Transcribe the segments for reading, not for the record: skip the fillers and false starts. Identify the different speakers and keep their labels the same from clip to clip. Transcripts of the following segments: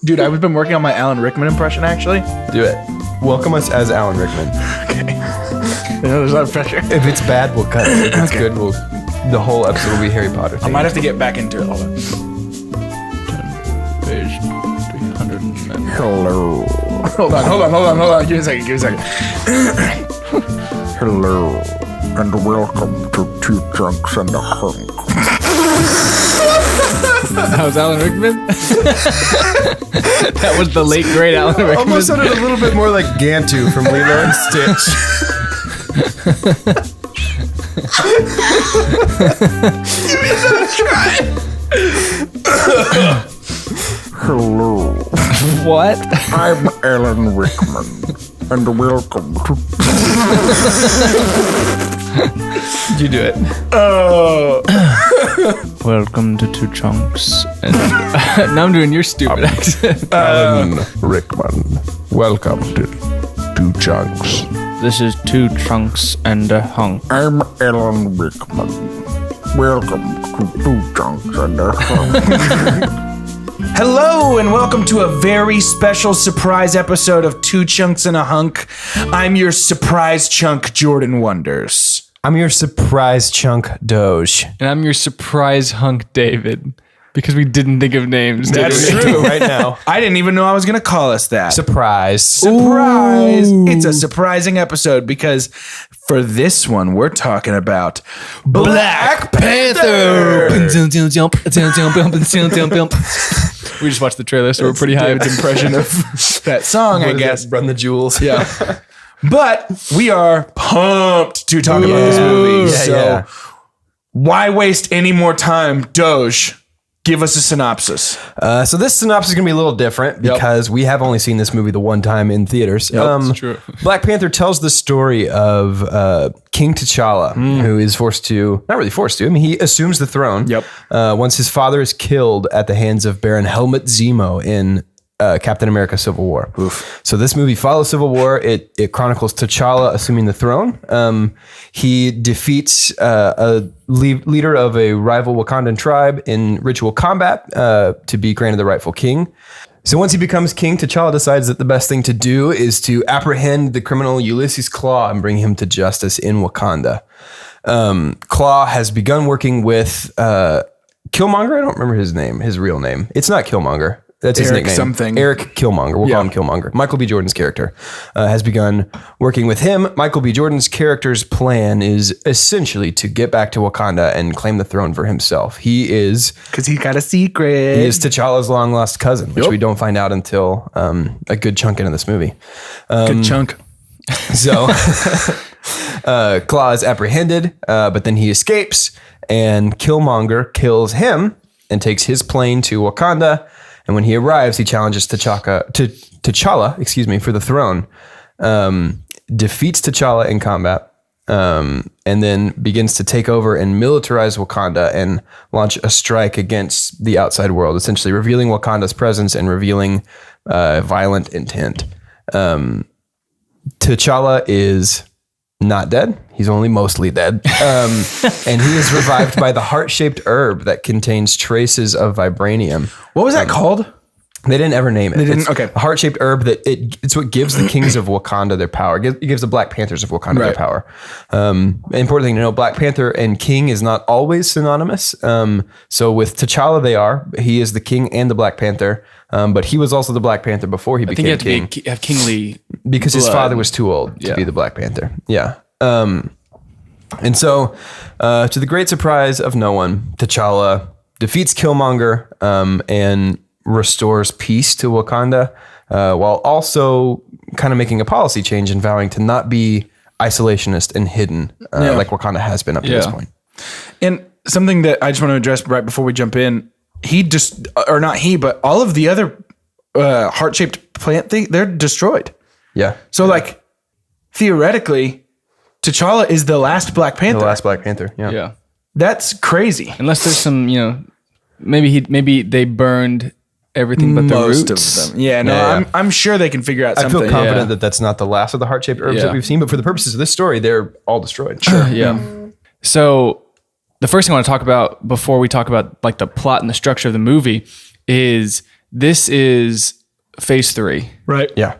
Speaker 1: Dude, I've been working on my Alan Rickman impression, actually.
Speaker 2: Do it. Welcome us as Alan Rickman.
Speaker 1: Okay. There's a lot of pressure.
Speaker 2: If it's bad, we'll cut it. If it's good, the whole episode will be Harry Potter themed.
Speaker 1: I might have to get back into it. Hold on.
Speaker 3: Page 309.
Speaker 2: Hello.
Speaker 1: Hold on. Give me a second.
Speaker 4: Hello, and welcome to Two Chunks and a Hunk.
Speaker 3: That was Alan Rickman? That was the late great Alan Rickman.
Speaker 2: Almost sounded a little bit more like Gantu from Lilo and Stitch.
Speaker 4: Hello,
Speaker 3: What?
Speaker 4: I'm Alan Rickman, and welcome to...
Speaker 2: You do it.
Speaker 3: Welcome to Two Chunks. And now I'm doing your stupid accent.
Speaker 4: Alan Rickman. Welcome to Two Chunks.
Speaker 3: This is Two Chunks and a Hunk.
Speaker 4: I'm Alan Rickman. Welcome to Two Chunks and a Hunk.
Speaker 1: Hello, and welcome to a very special surprise episode of Two Chunks and a Hunk. I'm your surprise chunk, Jordan Wonders.
Speaker 2: I'm your surprise chunk, Doge.
Speaker 3: And I'm your surprise hunk, David. Because we didn't think of names.
Speaker 1: That's
Speaker 3: did we?
Speaker 1: true.
Speaker 2: Right now.
Speaker 1: I didn't even know I was going to call us that.
Speaker 2: Surprise.
Speaker 1: Surprise! It's a surprising episode because for this one, we're talking about Black Panther.
Speaker 3: We just watched the trailer, so we're pretty hyped.
Speaker 1: David's impression of that song, I guess.
Speaker 2: Run the jewels.
Speaker 1: Yeah. But we are pumped to talk about this movie.
Speaker 2: Yeah,
Speaker 1: So
Speaker 2: yeah.
Speaker 1: why waste any more time? Doge, give us a synopsis.
Speaker 2: So this synopsis is going to be a little different because we have only seen this movie the one time in theaters.
Speaker 3: That's true.
Speaker 2: Black Panther tells the story of King T'Challa, who is not really forced to, he assumes the throne.
Speaker 1: Yep.
Speaker 2: Once his father is killed at the hands of Baron Helmut Zemo in Captain America Civil War. Oof. So this movie follows Civil War. It chronicles T'Challa assuming the throne. He defeats a leader of a rival Wakandan tribe in ritual combat to be granted the rightful king. So once he becomes king, T'Challa decides that the best thing to do is to apprehend the criminal Ulysses Claw and bring him to justice in Wakanda. Claw has begun working with Killmonger. I don't remember his real name. It's not Killmonger. That's his
Speaker 1: Eric
Speaker 2: nickname.
Speaker 1: something.
Speaker 2: Eric Killmonger. We'll call him Killmonger. Michael B. Jordan's character has begun working with him. Michael B. Jordan's character's plan is essentially to get back to Wakanda and claim the throne for himself. He is
Speaker 1: Because he got a secret.
Speaker 2: T'Challa's long lost cousin, which we don't find out until a good chunk into this movie.
Speaker 1: Good chunk.
Speaker 2: So Claw is apprehended, but then he escapes, and Killmonger kills him and takes his plane to Wakanda. And when he arrives, he challenges T'Challa, for the throne, defeats T'Challa in combat, and then begins to take over and militarize Wakanda and launch a strike against the outside world, essentially revealing Wakanda's presence and revealing violent intent. T'Challa is not dead. He's only mostly dead. And he is revived by the heart-shaped herb that contains traces of vibranium.
Speaker 1: What was that called?
Speaker 2: They didn't ever name it.
Speaker 1: They didn't?
Speaker 2: It's
Speaker 1: Okay.
Speaker 2: a heart-shaped herb that it's what gives the kings of Wakanda their power. It gives the Black Panthers of Wakanda their
Speaker 1: Right.
Speaker 2: power. Important thing to know, Black Panther and king is not always synonymous. So with T'Challa, they are. He is the king and the Black Panther. But he was also the Black Panther before he
Speaker 3: I think
Speaker 2: became
Speaker 3: you have
Speaker 2: king.
Speaker 3: to have kingly
Speaker 2: Because his
Speaker 3: blood.
Speaker 2: father was too old to be the Black Panther. Yeah. And so, to the great surprise of no one, T'Challa defeats Killmonger and restores peace to Wakanda, while also kind of making a policy change and vowing to not be isolationist and hidden like Wakanda has been up to this point.
Speaker 1: And something that I just want to address right before we jump in, but all of the other heart-shaped plant thing, they're destroyed.
Speaker 2: Yeah.
Speaker 1: So like theoretically, T'Challa is the last Black Panther.
Speaker 2: The last Black Panther. Yeah.
Speaker 3: Yeah.
Speaker 1: That's crazy.
Speaker 3: Unless there's some, maybe they burned everything but the
Speaker 1: Most
Speaker 3: roots.
Speaker 1: of them. Yeah, no,
Speaker 2: Yeah.
Speaker 1: I'm sure they can figure out
Speaker 2: I
Speaker 1: something.
Speaker 2: feel confident that that's not the last of the heart-shaped herbs that we've seen, but for the purposes of this story, they're all destroyed. Sure.
Speaker 3: Yeah. So the first thing I want to talk about before we talk about like the plot and the structure of the movie is this is phase 3.
Speaker 1: Right.
Speaker 2: Yeah.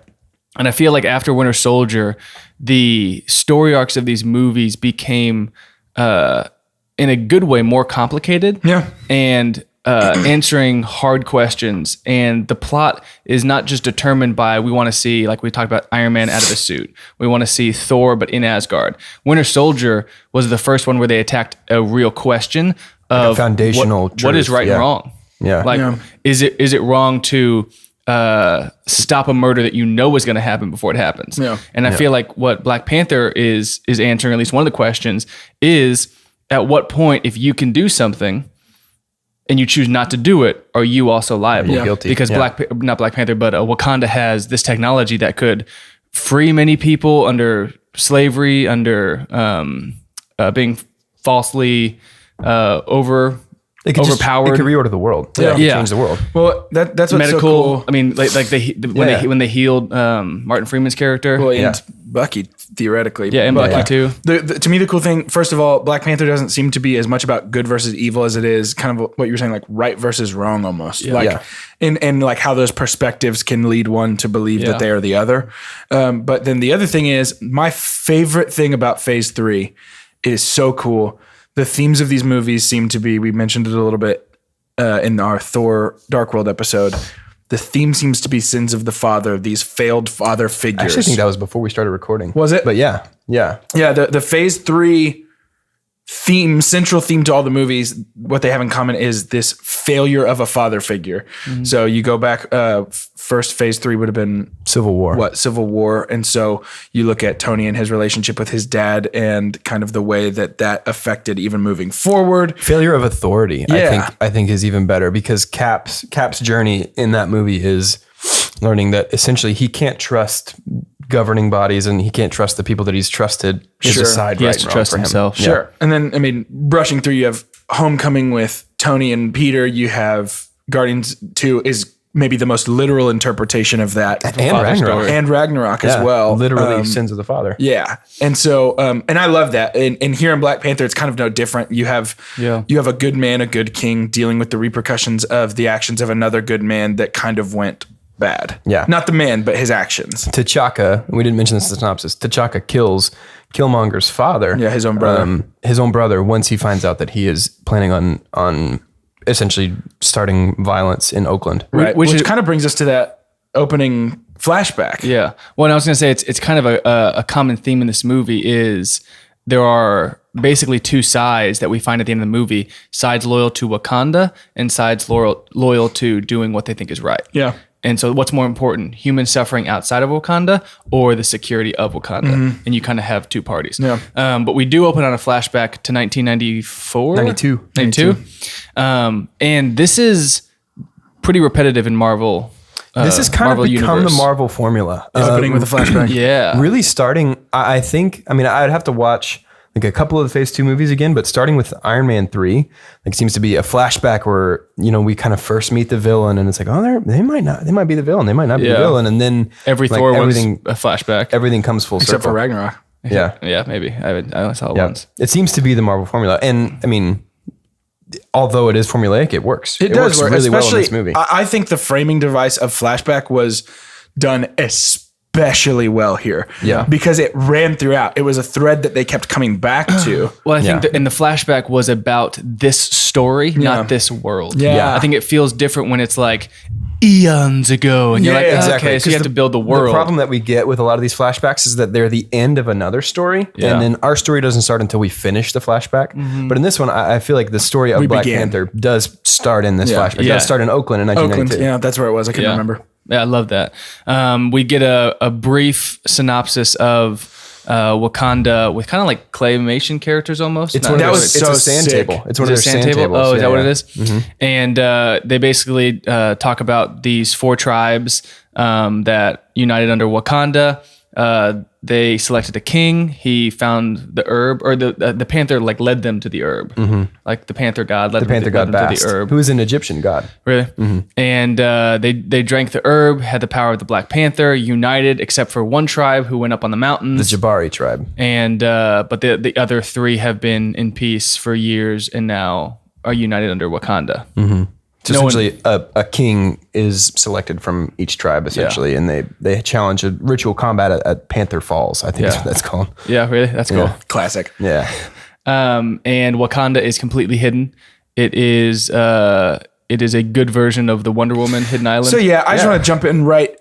Speaker 3: And I feel like after Winter Soldier, the story arcs of these movies became, in a good way, more complicated.
Speaker 1: Yeah.
Speaker 3: And answering hard questions. And the plot is not just determined by, we want to see, like we talked about, Iron Man out of a suit. We want to see Thor, but in Asgard. Winter Soldier was the first one where they attacked a real question of
Speaker 2: foundational
Speaker 3: what is
Speaker 2: truth,
Speaker 3: right
Speaker 2: yeah.
Speaker 3: and wrong.
Speaker 2: Yeah.
Speaker 3: Like, is it wrong to stop a murder that you know is going to happen before it happens?
Speaker 1: Yeah.
Speaker 3: And I feel like what Black Panther is answering, at least one of the questions, is at what point, if you can do something and you choose not to do it, are you also liable?
Speaker 2: Yeah. Guilty.
Speaker 3: Because
Speaker 2: Yeah.
Speaker 3: not Black Panther, but Wakanda has this technology that could free many people under slavery, under being falsely overpowered.
Speaker 2: It could reorder the world.
Speaker 1: Yeah.
Speaker 2: It could change the world.
Speaker 1: Well, that's what's
Speaker 3: Medical.
Speaker 1: so cool.
Speaker 3: I mean, like when they healed Martin Freeman's character.
Speaker 1: Well, and Bucky, theoretically.
Speaker 3: Yeah, and Bucky too.
Speaker 1: To me, the cool thing, first of all, Black Panther doesn't seem to be as much about good versus evil as it is kind of what you were saying, like right versus wrong almost.
Speaker 3: Yeah.
Speaker 1: Like, and like how those perspectives can lead one to believe that they are the other. But then the other thing is, my favorite thing about phase 3 is so cool. The themes of these movies seem to be, we mentioned it a little bit in our Thor Dark World episode. The theme seems to be sins of the father, these failed father figures.
Speaker 2: I actually think that was before we started recording.
Speaker 1: Was it?
Speaker 2: But yeah.
Speaker 1: Yeah, the phase 3 central theme to all the movies, what they have in common is this failure of a father figure. Mm-hmm. So you go back, first phase 3 would have been
Speaker 2: Civil War.
Speaker 1: Civil War. And so you look at Tony and his relationship with his dad and kind of the way that affected even moving forward.
Speaker 2: Failure of authority,
Speaker 1: Yeah.
Speaker 2: I think is even better, because Cap's journey in that movie is learning that essentially he can't trust governing bodies and he can't trust the people that he's trusted to decide
Speaker 3: He
Speaker 2: right
Speaker 3: has to
Speaker 2: and wrong
Speaker 3: trust
Speaker 2: for him.
Speaker 3: himself.
Speaker 2: Yeah.
Speaker 1: Sure. And then, I mean, brushing through, you have Homecoming with Tony and Peter. You have Guardians 2 is maybe the most literal interpretation of that.
Speaker 2: And Ragnarok.
Speaker 1: And Ragnarok as
Speaker 2: Yeah,
Speaker 1: well.
Speaker 2: literally sins of the father.
Speaker 1: Yeah. And so, and I love that. And here in Black Panther, it's kind of no different. You have a good man, a good king dealing with the repercussions of the actions of another good man that kind of went bad.
Speaker 2: Yeah.
Speaker 1: Not the man, but his actions.
Speaker 2: T'Chaka, we didn't mention this in the synopsis, T'Chaka kills Killmonger's father.
Speaker 1: Yeah, his own brother.
Speaker 2: His own brother, once he finds out that he is planning on essentially starting violence in Oakland.
Speaker 1: Right.
Speaker 3: Which
Speaker 1: Which
Speaker 3: is-
Speaker 1: kind of brings us to that opening flashback.
Speaker 3: Yeah. Well, and I was going to say it's kind of a common theme in this movie is there are basically two sides that we find at the end of the movie, sides loyal to Wakanda and sides loyal to doing what they think is right.
Speaker 1: Yeah.
Speaker 3: And so what's more important, human suffering outside of Wakanda or the security of Wakanda? And you kind of have two parties.
Speaker 1: Yeah.
Speaker 3: But we do open on a flashback to 1994?
Speaker 2: 92.
Speaker 3: And this is pretty repetitive in Marvel.
Speaker 2: This has kind
Speaker 3: Marvel
Speaker 2: of become
Speaker 3: universe.
Speaker 2: the Marvel formula.
Speaker 1: Opening with a flashback.
Speaker 3: Yeah.
Speaker 2: Really starting, I think, I mean, I'd have to watch like a couple of the phase 2 movies again, but starting with Iron Man 3, like seems to be a flashback where, you know, we kind of first meet the villain and it's like, oh, they might be the villain. They might not be the villain. And then
Speaker 3: Every
Speaker 2: like,
Speaker 3: Thor was a flashback.
Speaker 2: everything comes full
Speaker 1: Except for
Speaker 2: circle.
Speaker 1: Ragnarok.
Speaker 2: Yeah.
Speaker 3: Yeah, maybe. I only saw it
Speaker 2: Yeah.
Speaker 3: once.
Speaker 2: It seems to be the Marvel formula. And I mean, although it is formulaic, it works.
Speaker 1: It does
Speaker 2: works
Speaker 1: work,
Speaker 2: really well in
Speaker 1: especially,
Speaker 2: this movie.
Speaker 1: I think the framing device of flashback was done especially well here.
Speaker 2: Yeah.
Speaker 1: Because it ran throughout. It was a thread that they kept coming back to.
Speaker 3: Well, I think
Speaker 2: Yeah.
Speaker 3: and the flashback was about this story, not this world.
Speaker 1: Yeah.
Speaker 3: I think it feels different when it's like eons ago and you're like,
Speaker 1: Yeah,
Speaker 2: exactly.
Speaker 3: okay, so you have to build the
Speaker 2: The
Speaker 3: world.
Speaker 2: problem that we get with a lot of these flashbacks is that they're the end of another story,
Speaker 3: Yeah.
Speaker 2: and then our story doesn't start until we finish the flashback. But in this one, I feel like the story of Black
Speaker 1: began.
Speaker 2: Panther does start in this flashback. It
Speaker 3: Yeah.
Speaker 2: does start in Oakland in
Speaker 1: Oakland.
Speaker 2: 1992.
Speaker 1: Yeah, that's where it was. I couldn't remember.
Speaker 3: Yeah, I love that. We get a brief synopsis of Wakanda with kind of like claymation characters almost.
Speaker 2: It's
Speaker 3: Not
Speaker 2: one of
Speaker 1: That
Speaker 2: those,
Speaker 1: was
Speaker 2: it's
Speaker 1: so
Speaker 2: a sand
Speaker 1: sick.
Speaker 2: table. It's one
Speaker 3: Is
Speaker 2: of
Speaker 3: it
Speaker 2: those
Speaker 3: a
Speaker 2: sand tables.
Speaker 3: Oh, is
Speaker 2: Yeah,
Speaker 3: that what
Speaker 2: yeah.
Speaker 3: it is? And they basically talk about these 4 tribes that united under Wakanda. They selected a king. He found the herb, or the panther like led them to the herb. Like the panther god led
Speaker 2: The Panther god
Speaker 3: led them to
Speaker 2: Bast,
Speaker 3: the herb.
Speaker 2: who is an Egyptian god.
Speaker 3: Really? And they drank the herb, had the power of the Black Panther, united, except for one tribe who went up on the
Speaker 2: The
Speaker 3: mountains.
Speaker 2: Jabari tribe.
Speaker 3: And but the other 3 have been in peace for years and now are united under Wakanda.
Speaker 2: So essentially, a king is selected from each tribe, essentially, and they challenge a ritual combat at Panther Falls. I think that's what that's called.
Speaker 3: Yeah, really? That's cool.
Speaker 1: Classic.
Speaker 2: Yeah.
Speaker 3: And Wakanda is completely hidden. It is a good version of the Wonder Woman Hidden Island.
Speaker 1: So yeah, I just want to jump in right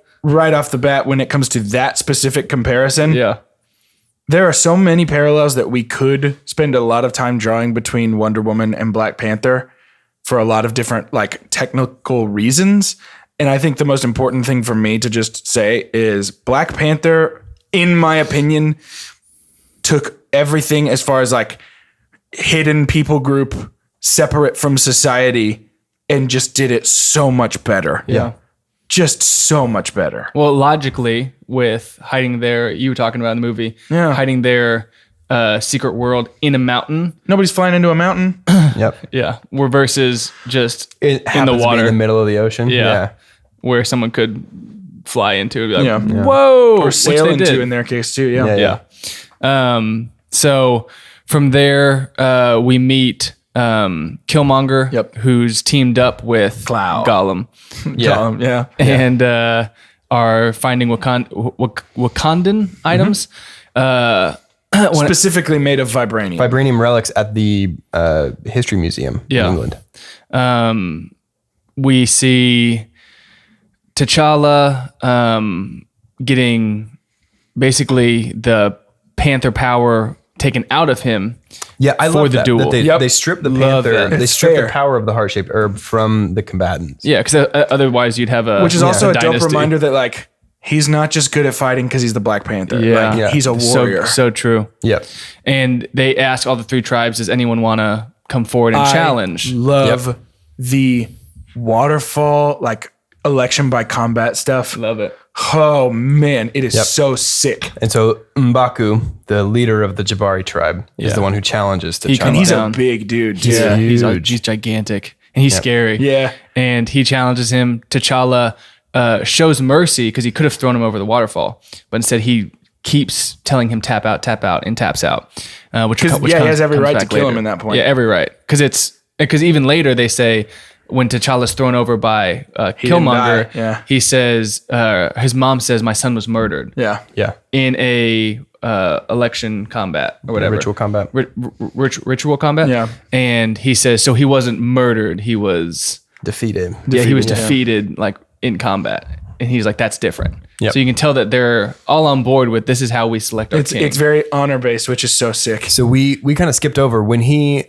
Speaker 1: off the bat when it comes to that specific comparison.
Speaker 3: Yeah.
Speaker 1: There are so many parallels that we could spend a lot of time drawing between Wonder Woman and Black Panther for a lot of different like technical reasons. And I think the most important thing for me to just say is Black Panther, in my opinion, took everything as far as like hidden people group, separate from society, and just did it so much better.
Speaker 3: Yeah.
Speaker 1: Just so much better.
Speaker 3: Well, logically, with hiding you were talking about in the movie, hiding their secret world in a mountain.
Speaker 1: Nobody's flying into a mountain.
Speaker 2: Yep.
Speaker 3: Yeah. Versus just
Speaker 2: It
Speaker 3: in the
Speaker 2: happens to be
Speaker 3: water.
Speaker 2: in the middle of the ocean.
Speaker 3: Yeah. Where someone could fly into. Like,
Speaker 1: Yeah.
Speaker 3: Whoa.
Speaker 1: Or
Speaker 3: which
Speaker 1: sail
Speaker 3: they
Speaker 1: into
Speaker 3: did.
Speaker 1: in their case too. Yeah.
Speaker 3: Yeah. So from there, we meet Killmonger, who's teamed up with
Speaker 1: Cloud.
Speaker 3: Gollum,
Speaker 1: Yeah.
Speaker 3: and are finding Wakandan items.
Speaker 1: Specifically made of vibranium.
Speaker 2: Vibranium relics at the History Museum in England.
Speaker 3: We see T'Challa getting basically the Panther power taken out of him.
Speaker 2: Yeah, I
Speaker 3: for
Speaker 2: love
Speaker 3: the
Speaker 2: that.
Speaker 3: duel.
Speaker 2: That they strip the Panther.
Speaker 3: it.
Speaker 2: They
Speaker 1: It's
Speaker 2: strip
Speaker 1: fair.
Speaker 2: the power of the heart-shaped herb from the combatants.
Speaker 3: Yeah, because otherwise you'd have
Speaker 1: Which is also a dope
Speaker 3: dynasty.
Speaker 1: reminder that like he's not just good at fighting because he's the Black Panther.
Speaker 3: Yeah.
Speaker 1: Like, he's a warrior.
Speaker 3: So true.
Speaker 2: Yep.
Speaker 3: And they ask all the three tribes, does anyone want to come forward and challenge?
Speaker 1: Love the waterfall, like election by combat stuff.
Speaker 3: Love it.
Speaker 1: Oh man, it is so sick.
Speaker 2: And so M'Baku, the leader of the Jabari tribe, is the one who challenges T'Challa.
Speaker 1: And he's
Speaker 3: down.
Speaker 1: a big dude.
Speaker 3: Yeah,
Speaker 1: Yeah.
Speaker 3: he's gigantic and he's scary.
Speaker 1: Yeah.
Speaker 3: And he challenges him. T'Challa shows mercy because he could have thrown him over the waterfall, but instead he keeps telling him tap out, and taps out. Which
Speaker 1: he has every
Speaker 3: comes
Speaker 1: right to
Speaker 3: back
Speaker 1: kill him
Speaker 3: later.
Speaker 1: in that point.
Speaker 3: Yeah, every right. Because even later they say when T'Challa's thrown over by Killmonger,
Speaker 1: die,
Speaker 3: he says his mom says my son was murdered.
Speaker 1: Yeah.
Speaker 2: Yeah.
Speaker 3: In a election combat or whatever.
Speaker 2: Ritual combat.
Speaker 3: Ritual combat.
Speaker 1: Yeah.
Speaker 3: And he says, so he wasn't murdered. He was
Speaker 2: Defeated.
Speaker 3: he was defeated like in combat. And he's like, that's different.
Speaker 2: Yep.
Speaker 3: So you can tell that they're all on board with this is how we select our king.
Speaker 1: It's very honor based, which is so sick.
Speaker 2: So we kind of skipped over when he's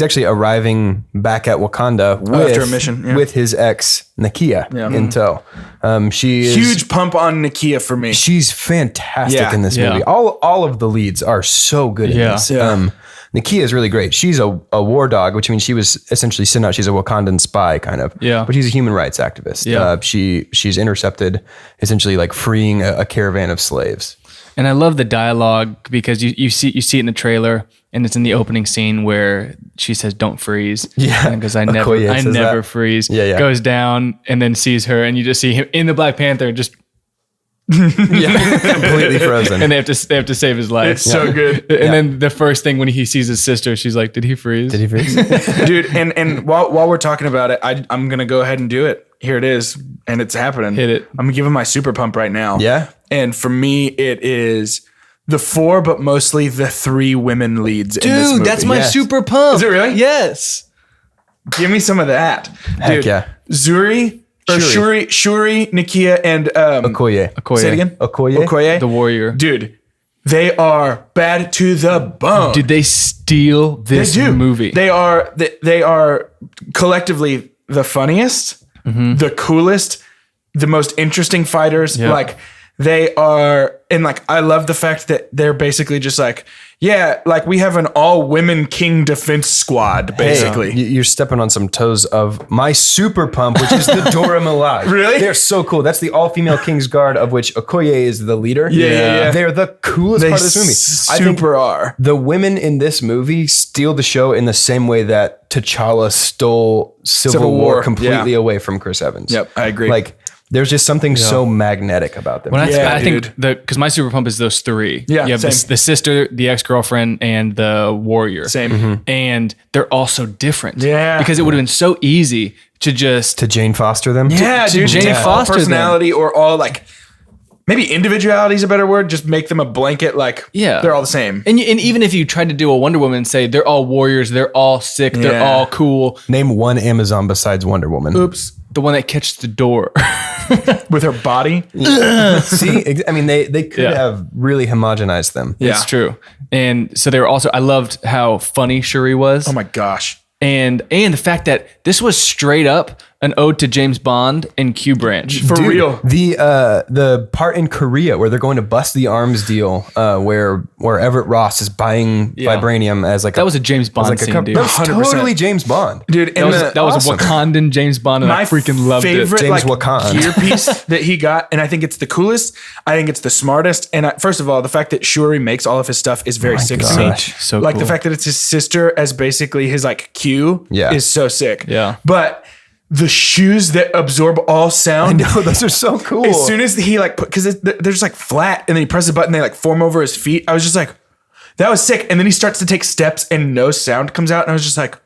Speaker 2: actually arriving back at Wakanda with,
Speaker 1: after a mission,
Speaker 2: with his ex Nakia in tow. She is
Speaker 1: Huge pump on Nakia for me.
Speaker 2: She's fantastic
Speaker 1: Yeah.
Speaker 2: in this
Speaker 3: Yeah.
Speaker 2: movie. All of the leads are so good in
Speaker 3: Yeah.
Speaker 2: this.
Speaker 1: Yeah.
Speaker 2: Nakia is really great. She's a war dog, which means she was essentially sent out. She's a Wakandan spy, kind of.
Speaker 3: Yeah.
Speaker 2: But she's a human rights activist.
Speaker 3: Yeah.
Speaker 2: She's intercepted, essentially like freeing a caravan of slaves.
Speaker 3: And I love the dialogue because you see it in the trailer and it's in the opening scene where she says, "Don't freeze."
Speaker 2: Yeah.
Speaker 3: Because I
Speaker 2: Okoye says
Speaker 3: never
Speaker 2: that.
Speaker 3: freeze.
Speaker 2: Yeah, yeah.
Speaker 3: Goes down and then sees her and you just see him in the Black Panther just
Speaker 2: Completely frozen.
Speaker 3: and they have to save his life.
Speaker 1: It's so good.
Speaker 3: And then the first thing when he sees his sister, she's like, "Did he freeze?"
Speaker 2: Did he freeze?
Speaker 1: Dude, and while we're talking about it, I'm gonna go ahead and do it. Here it is, and it's happening.
Speaker 3: Hit it.
Speaker 1: I'm gonna give him my super pump right now.
Speaker 2: Yeah.
Speaker 1: And for me, it is the 4, but mostly the 3 women leads in this movie.
Speaker 2: Yes.
Speaker 3: super pump.
Speaker 1: Is it really?
Speaker 3: Yes.
Speaker 1: Give me some of that.
Speaker 2: Heck
Speaker 1: Dude,
Speaker 2: yeah.
Speaker 1: Shuri, Nakia, and
Speaker 2: Okoye.
Speaker 1: Say it again.
Speaker 2: Okoye.
Speaker 3: The warrior.
Speaker 1: Dude, they are bad to the bone.
Speaker 3: Did they steal this movie?
Speaker 1: They are collectively the funniest, the coolest, the most interesting fighters.
Speaker 3: Yeah.
Speaker 1: Like they are, and like I love the fact that they're basically just like, yeah, like we have an all-women king defense squad, basically.
Speaker 2: Hey, you're stepping on some toes of my super pump, which is the Dora Milaje.
Speaker 1: Really?
Speaker 2: They're so cool. That's the all-female King's Guard, of which Okoye is the leader.
Speaker 1: Yeah.
Speaker 2: They're the coolest
Speaker 1: They
Speaker 2: part of this movie. I think
Speaker 1: super are.
Speaker 2: the women in this movie steal the show in the same way that T'Challa stole Civil War
Speaker 1: War,
Speaker 2: completely
Speaker 1: yeah.
Speaker 2: away from Chris Evans.
Speaker 1: Yep, I agree.
Speaker 2: Like, there's just something so magnetic about them.
Speaker 3: When I
Speaker 1: dude.
Speaker 3: think because my super pump is those 3.
Speaker 1: Yeah,
Speaker 3: you have
Speaker 1: same.
Speaker 3: the sister, the ex-girlfriend, and the warrior.
Speaker 1: Same.
Speaker 3: And they're all so different.
Speaker 1: Yeah.
Speaker 3: Because it would have been so easy to
Speaker 2: Jane Foster them.
Speaker 1: Yeah,
Speaker 3: to
Speaker 1: dude.
Speaker 3: Jane
Speaker 1: Take all
Speaker 3: Foster them.
Speaker 1: personality or all like maybe individuality is a better word. Just make them a blanket. Like they're all the same.
Speaker 3: And even if you tried to do a Wonder Woman and say they're all warriors, they're all sick, they're
Speaker 1: Yeah.
Speaker 3: all cool.
Speaker 2: Name one Amazon besides Wonder Woman.
Speaker 1: Oops.
Speaker 3: The one that catches the door.
Speaker 1: With her body.
Speaker 2: See, I mean, they could
Speaker 3: Yeah.
Speaker 2: have really homogenized them.
Speaker 1: Yeah.
Speaker 3: It's true. And so they were also, I loved how funny Shuri was.
Speaker 1: Oh my gosh.
Speaker 3: And the fact that this was straight up an ode to James Bond and Q Branch.
Speaker 1: For real.
Speaker 2: The part in Korea where they're going to bust the arms deal, where Everett Ross is buying vibranium as like
Speaker 3: That was a James Bond
Speaker 2: like
Speaker 3: scene, dude.
Speaker 2: That was
Speaker 1: 100%.
Speaker 2: totally James Bond.
Speaker 1: Dude,
Speaker 3: That was
Speaker 2: awesome.
Speaker 3: a Wakandan James Bond, and I freaking loved
Speaker 1: favorite,
Speaker 3: it.
Speaker 2: James
Speaker 1: like,
Speaker 2: Wakand.
Speaker 1: earpiece that he got, and I think it's the coolest. I think it's the smartest. And first of all, the fact that Shuri makes all of his stuff is very sick to me.
Speaker 2: gosh.
Speaker 3: So
Speaker 1: like
Speaker 3: cool.
Speaker 1: the fact that it's his sister as basically his like Q is so sick.
Speaker 3: Yeah.
Speaker 1: But the shoes that absorb all sound.
Speaker 2: No, those are so cool.
Speaker 1: As soon as he like put, because they're just like flat, and then he presses a button, they like form over his feet. I was just like, that was sick. And then he starts to take steps, and no sound comes out, and I was just like,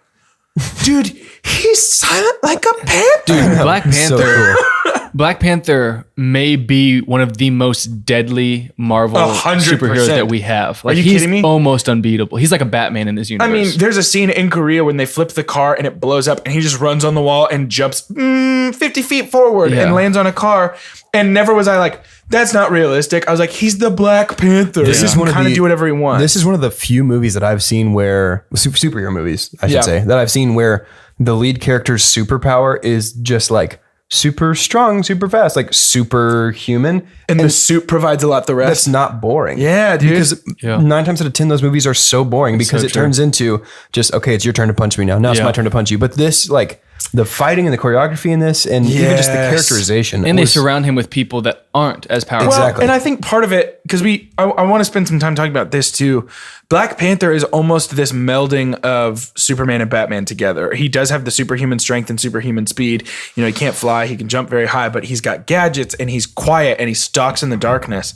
Speaker 1: dude, he's silent like a panther.
Speaker 3: Dude, Black
Speaker 2: So
Speaker 3: Panther.
Speaker 2: cool.
Speaker 3: Black Panther may be one of the most deadly Marvel
Speaker 1: 100%.
Speaker 3: superheroes that we have. Like,
Speaker 1: you
Speaker 3: he's
Speaker 1: kidding me?
Speaker 3: almost unbeatable. He's like a Batman in this
Speaker 1: I
Speaker 3: universe.
Speaker 1: mean, there's a scene in Korea when they flip the car and it blows up, and he just runs on the wall and jumps 50 feet forward
Speaker 3: Yeah.
Speaker 1: and lands on a car. And never was I like, that's not realistic. I was like, he's the Black Panther.
Speaker 2: This
Speaker 1: He
Speaker 2: is
Speaker 1: can
Speaker 2: one of
Speaker 1: kind of
Speaker 2: the-
Speaker 1: do whatever he wants.
Speaker 2: This is one of the few movies that I've seen where superhero movies, I should
Speaker 1: Yeah.
Speaker 2: say, that I've seen where the lead character's superpower is just like super strong, super fast, like superhuman.
Speaker 1: and the suit provides a lot the rest.
Speaker 2: That's not boring.
Speaker 1: Yeah, dude.
Speaker 2: Because
Speaker 3: Yeah.
Speaker 2: 9 times out of 10, those movies are so boring because
Speaker 3: so
Speaker 2: it
Speaker 3: true.
Speaker 2: turns into just, okay, it's your turn to punch me now. Now it's
Speaker 3: Yeah.
Speaker 2: my turn to punch you. But this, like, the fighting and the choreography in this, and even just the
Speaker 1: Yes.
Speaker 2: characterization.
Speaker 3: and they
Speaker 2: was-
Speaker 3: surround him with people that aren't as powerful.
Speaker 1: Well,
Speaker 2: Exactly.
Speaker 1: and I think part of it, because I want to spend some time talking about this too. Black Panther is almost this melding of Superman and Batman together. He does have the superhuman strength and superhuman speed. You know, he can't fly, he can jump very high, but he's got gadgets and he's quiet and he stalks in the darkness.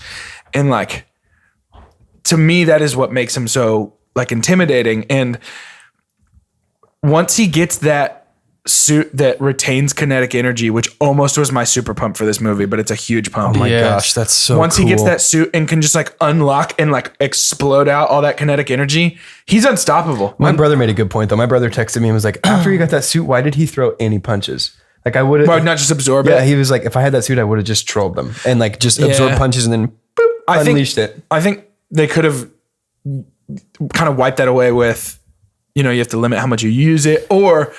Speaker 1: And like, to me, that is what makes him so like intimidating. And once he gets that suit that retains kinetic energy, which almost was my super pump for this movie, but it's a huge pump.
Speaker 2: oh my
Speaker 3: Yes.
Speaker 2: gosh, that's so
Speaker 1: Once
Speaker 2: cool.
Speaker 1: he gets that suit and can just like unlock and like explode out all that kinetic energy, he's unstoppable.
Speaker 2: My brother made a good point, though. My brother texted me and was like, after you got that suit, why did he throw any punches? Like, I would have.
Speaker 1: Why not just absorb
Speaker 2: Yeah,
Speaker 1: it?
Speaker 2: he was like, if I had that suit, I would have just trolled them and like just absorbed punches and then boop, unleashed it.
Speaker 1: I think they could have kind of wiped that away with, you know, you have to limit how much you use it, or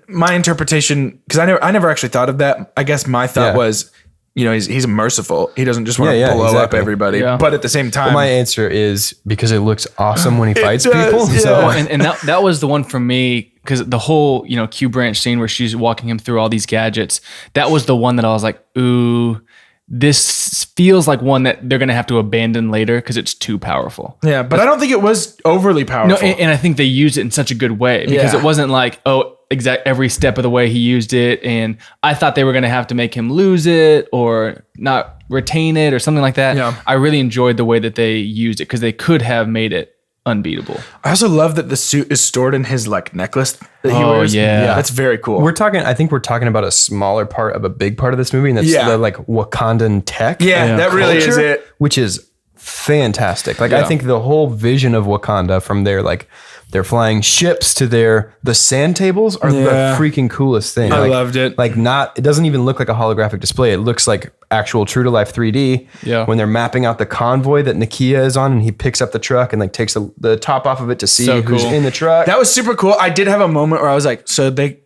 Speaker 1: my interpretation, because I never actually thought of that. I guess my thought
Speaker 2: Yeah.
Speaker 1: was, you know, he's merciful. He doesn't just want to
Speaker 2: Yeah, yeah,
Speaker 1: blow up
Speaker 2: exactly.
Speaker 1: everybody.
Speaker 3: Yeah.
Speaker 1: But at the same time,
Speaker 2: My answer is because it looks awesome when he fights
Speaker 1: does,
Speaker 2: people.
Speaker 1: yeah.
Speaker 2: So
Speaker 3: Well, and that was the one for me, because the whole, you know, Q Branch scene where she's walking him through all these gadgets, that was the one that I was like, ooh, this feels like one that they're going to have to abandon later because it's too powerful.
Speaker 1: yeah, but I don't think it was overly
Speaker 3: No,
Speaker 1: powerful.
Speaker 3: and I think they used it in such a good way because
Speaker 1: Yeah.
Speaker 3: it wasn't like, oh, every step of the way he used it. And I thought they were going to have to make him lose it or not retain it or something like that.
Speaker 1: Yeah.
Speaker 3: I really enjoyed the way that they used it because they could have made it unbeatable.
Speaker 1: I also love that the suit is stored in his like necklace that he
Speaker 3: Oh,
Speaker 1: wears.
Speaker 3: yeah.
Speaker 1: That's very cool.
Speaker 2: I think we're talking about a smaller part of a big part of this movie, and that's
Speaker 1: Yeah.
Speaker 2: the like Wakandan tech.
Speaker 1: Yeah, that really is
Speaker 2: culture,
Speaker 1: it.
Speaker 2: Which is fantastic. Like I
Speaker 3: Yeah.
Speaker 2: think the whole vision of Wakanda, from their like their flying ships to the sand tables, are
Speaker 1: Yeah.
Speaker 2: the freaking coolest thing.
Speaker 1: I
Speaker 2: Like-
Speaker 1: loved it.
Speaker 2: Like it doesn't even look like a holographic display. It looks like actual true to life 3D.
Speaker 3: Yeah.
Speaker 2: When they're mapping out the convoy that Nakia is on, and he picks up the truck and like takes the top off of it to see
Speaker 3: So
Speaker 2: who's
Speaker 3: cool.
Speaker 2: in the truck.
Speaker 1: That was super cool. I did have a moment where I was like, so they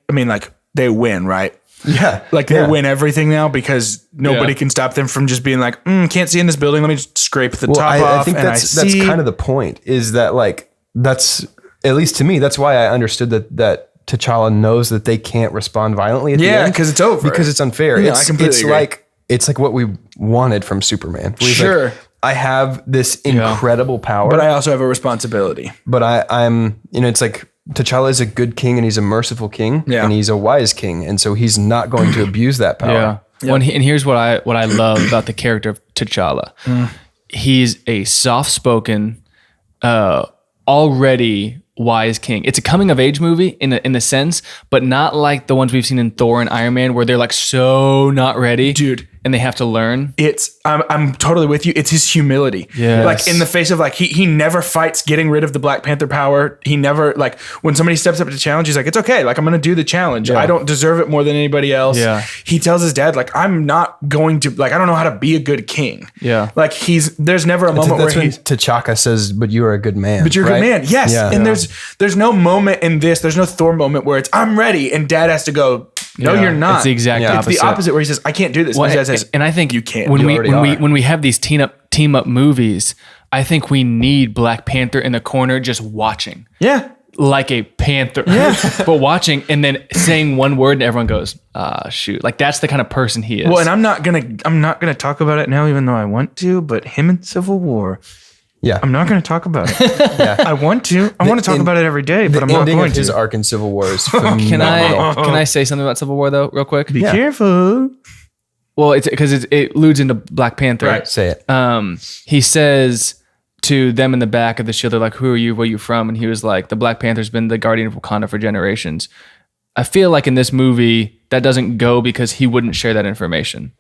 Speaker 1: win, right?
Speaker 2: yeah.
Speaker 1: Like they
Speaker 2: Yeah.
Speaker 1: win everything now because nobody
Speaker 3: Yeah.
Speaker 1: can stop them from just being like, can't see in this building. Let me just scrape the top
Speaker 2: I
Speaker 1: off.
Speaker 2: think
Speaker 1: and
Speaker 2: that's
Speaker 1: I see.
Speaker 2: kind of the point, is that like that's, at least to me, that's why I understood that T'Challa knows that they can't respond violently at the
Speaker 1: Yeah,
Speaker 2: end.
Speaker 1: 'cause it's over.
Speaker 2: Because it's unfair.
Speaker 1: Yeah, I completely agree.
Speaker 2: It's like what we wanted from Superman. Where he's
Speaker 1: Sure.
Speaker 2: like, I have this incredible power,
Speaker 1: but I also have a responsibility.
Speaker 2: but I'm, it's like T'Challa is a good king and he's a merciful king,
Speaker 1: Yeah.
Speaker 2: and he's a wise king, and so he's not going to abuse that power.
Speaker 3: Yeah. And here's what I love about the character of T'Challa. He's a soft-spoken, already wise king. It's a coming of age movie in a sense, but not like the ones we've seen in Thor and Iron Man where they're like so not ready,
Speaker 1: dude,
Speaker 3: and they have to learn.
Speaker 1: I'm totally with you. It's his humility.
Speaker 3: Yes.
Speaker 1: Like in the face of like he never fights getting rid of the Black Panther power. He never like when somebody steps up to challenge, he's like, it's okay. Like I'm gonna do the challenge. I don't deserve it more than anybody else.
Speaker 3: Yeah.
Speaker 1: He tells his dad like I'm not going to like I don't know how to be a good king.
Speaker 3: Yeah.
Speaker 1: Like there's never a moment
Speaker 2: That's
Speaker 1: where
Speaker 2: when T'Chaka says, "But you are a good man."
Speaker 1: But you're a
Speaker 2: right?
Speaker 1: good man. Yes.
Speaker 2: Yeah.
Speaker 1: And there's no moment in this. There's no Thor moment where it's I'm ready and dad has to go. No, you're not.
Speaker 3: It's the exact opposite.
Speaker 1: It's the opposite where he says I can't do this.
Speaker 3: Well,
Speaker 1: and dad says,
Speaker 3: and I think
Speaker 1: you can't.
Speaker 3: when we have these team up movies, I think we need Black Panther in the corner just watching.
Speaker 1: Yeah.
Speaker 3: Like a panther. Yeah. But watching and then saying one word and everyone goes, shoot. Like that's the kind of person he is.
Speaker 1: Well, and I'm not gonna talk about it now, even though I want to. But him in Civil War,
Speaker 2: Yeah.
Speaker 1: I'm not going to talk about it. I want to. I want to talk about it every day, but I'm not
Speaker 2: ending
Speaker 1: going
Speaker 2: of his
Speaker 1: to.
Speaker 2: arc in Civil War is
Speaker 3: Can
Speaker 2: phenomenal.
Speaker 3: I say something about Civil War though, real quick?
Speaker 1: Be careful.
Speaker 3: Well, it's because it alludes into Black Panther.
Speaker 2: Right, say it.
Speaker 3: He says to them in the back of the shield, they're like, "Who are you? Where are you from?" And he was like, "The Black Panther's been the guardian of Wakanda for generations." I feel like in this movie that doesn't go because he wouldn't share that information.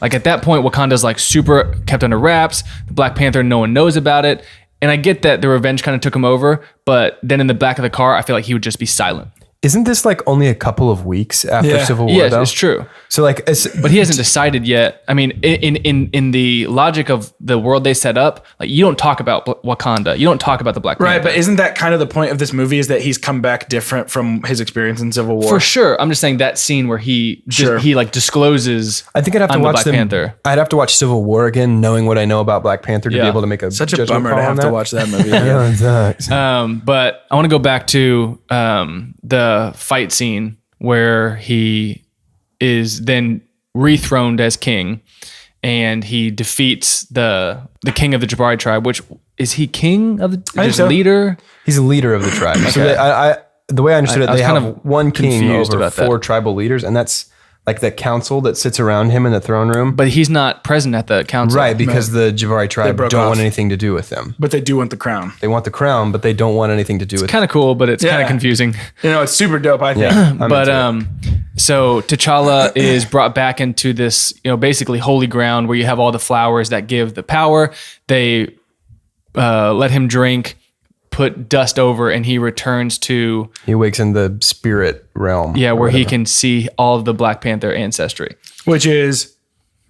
Speaker 3: Like at that point, Wakanda's like super kept under wraps. The Black Panther, no one knows about it. And I get that the revenge kind of took him over, but then in the back of the car, I feel like he would just be silent.
Speaker 2: Isn't this like only a couple of weeks after Civil War?
Speaker 3: Yes,
Speaker 2: though?
Speaker 3: it's true.
Speaker 2: So like,
Speaker 3: But he hasn't decided yet. I mean, in the logic of the world they set up, like you don't talk about Wakanda, you don't talk about the Black Panther.
Speaker 1: Right, but isn't that kind of the point of this movie is that he's come back different from his experience in Civil War?
Speaker 3: For sure. I'm just saying that scene where he like discloses.
Speaker 2: I think I'd have to
Speaker 3: I'm the
Speaker 2: watch
Speaker 3: Black Panther.
Speaker 2: I'd have to watch Civil War again, knowing what I know about Black Panther to be able to make a
Speaker 1: Such a
Speaker 2: judgment
Speaker 1: bummer
Speaker 2: call
Speaker 1: to
Speaker 2: on
Speaker 1: have
Speaker 2: that.
Speaker 1: to watch that movie.
Speaker 3: But I want to go back to the fight scene where he is then rethroned as king and he defeats the king of the Jabari tribe, which is he king of the just leader?
Speaker 2: He's a leader of the tribe. So the way I understood it,
Speaker 3: was
Speaker 2: they
Speaker 3: kind
Speaker 2: have
Speaker 3: of
Speaker 2: one king
Speaker 3: confused
Speaker 2: over
Speaker 3: about that.
Speaker 2: 4 tribal leaders, and that's like the council that sits around him in the throne room.
Speaker 3: But he's not present at the council.
Speaker 2: Right, because the Jabari tribe
Speaker 1: broke
Speaker 2: don't
Speaker 1: off.
Speaker 2: want anything to do with them.
Speaker 1: But they do want the crown.
Speaker 2: They want the crown, but they don't want anything to do with
Speaker 3: Kind of cool, but it's kind
Speaker 1: Yeah.
Speaker 3: of confusing.
Speaker 1: You know, it's super dope, I think.
Speaker 2: Yeah, I'm
Speaker 3: But
Speaker 2: into it.
Speaker 3: so T'Challa is brought back into this, basically holy ground where you have all the flowers that give the power. They let him drink, put dust over, and he returns to
Speaker 2: He wakes in the spirit realm.
Speaker 3: where he can see all of the Black Panther ancestry.
Speaker 1: Which is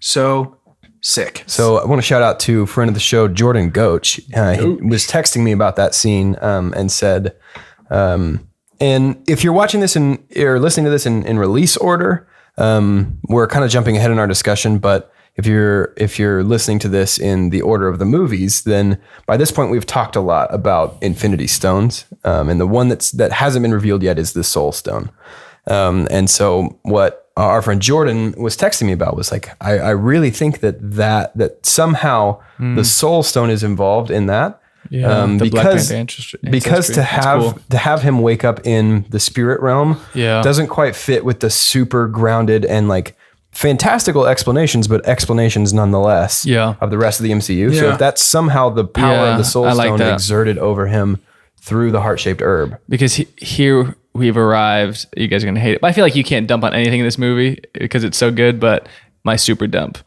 Speaker 1: so sick.
Speaker 2: So I want to shout out to friend of the show, Jordan Goach. He was texting me about that scene and said, and if you're watching this or listening to this in release order, we're kind of jumping ahead in our discussion, but if you're listening to this in the order of the movies, then by this point we've talked a lot about Infinity Stones, and the one that hasn't been revealed yet is the Soul Stone. And so what our friend Jordan was texting me about was like, I really think that somehow the Soul Stone is involved in that.
Speaker 3: The Black Panther ancestry.
Speaker 2: Because to have him wake up in the spirit realm doesn't quite fit with the super grounded and like fantastical explanations, but explanations nonetheless of the rest of the MCU. So if that's somehow the power of the Soul Stone exerted over him through the heart-shaped herb.
Speaker 3: Because here we've arrived. You guys are going to hate it. But I feel like you can't dump on anything in this movie because it's so good, but my super dump.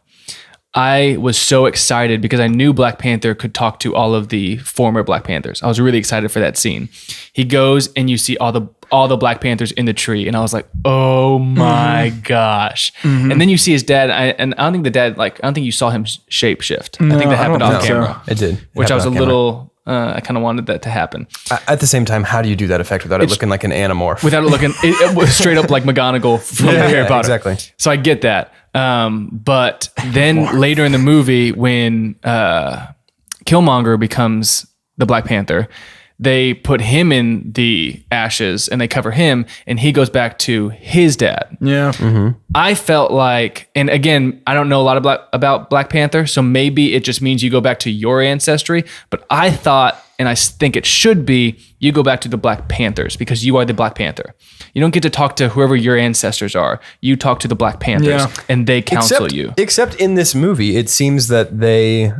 Speaker 3: I was so excited because I knew Black Panther could talk to all of the former Black Panthers. I was really excited for that scene. He goes and you see all the Black Panthers in the tree, and I was like, "Oh my gosh!" And then you see his dad, and I don't think the dad I don't think you saw him shape shift. I think that happened off camera.
Speaker 2: It did,
Speaker 3: which I was a little. I kind of wanted that to happen.
Speaker 2: At the same time, how do you do that effect without it looking like an Animorph?
Speaker 3: Without it looking, it was straight up like McGonagall from Harry Potter.
Speaker 2: Exactly.
Speaker 3: So I get that. But then later in the movie, when Killmonger becomes the Black Panther, they put him in the ashes and they cover him, and he goes back to his dad.
Speaker 1: Yeah.
Speaker 3: I felt like, and again, I don't know a lot about Black Panther, so maybe it just means you go back to your ancestry, but I thought, and I think it should be, you go back to the Black Panthers because you are the Black Panther. You don't get to talk to whoever your ancestors are. You talk to the Black Panthers and they counsel you.
Speaker 2: Except in this movie, it seems that they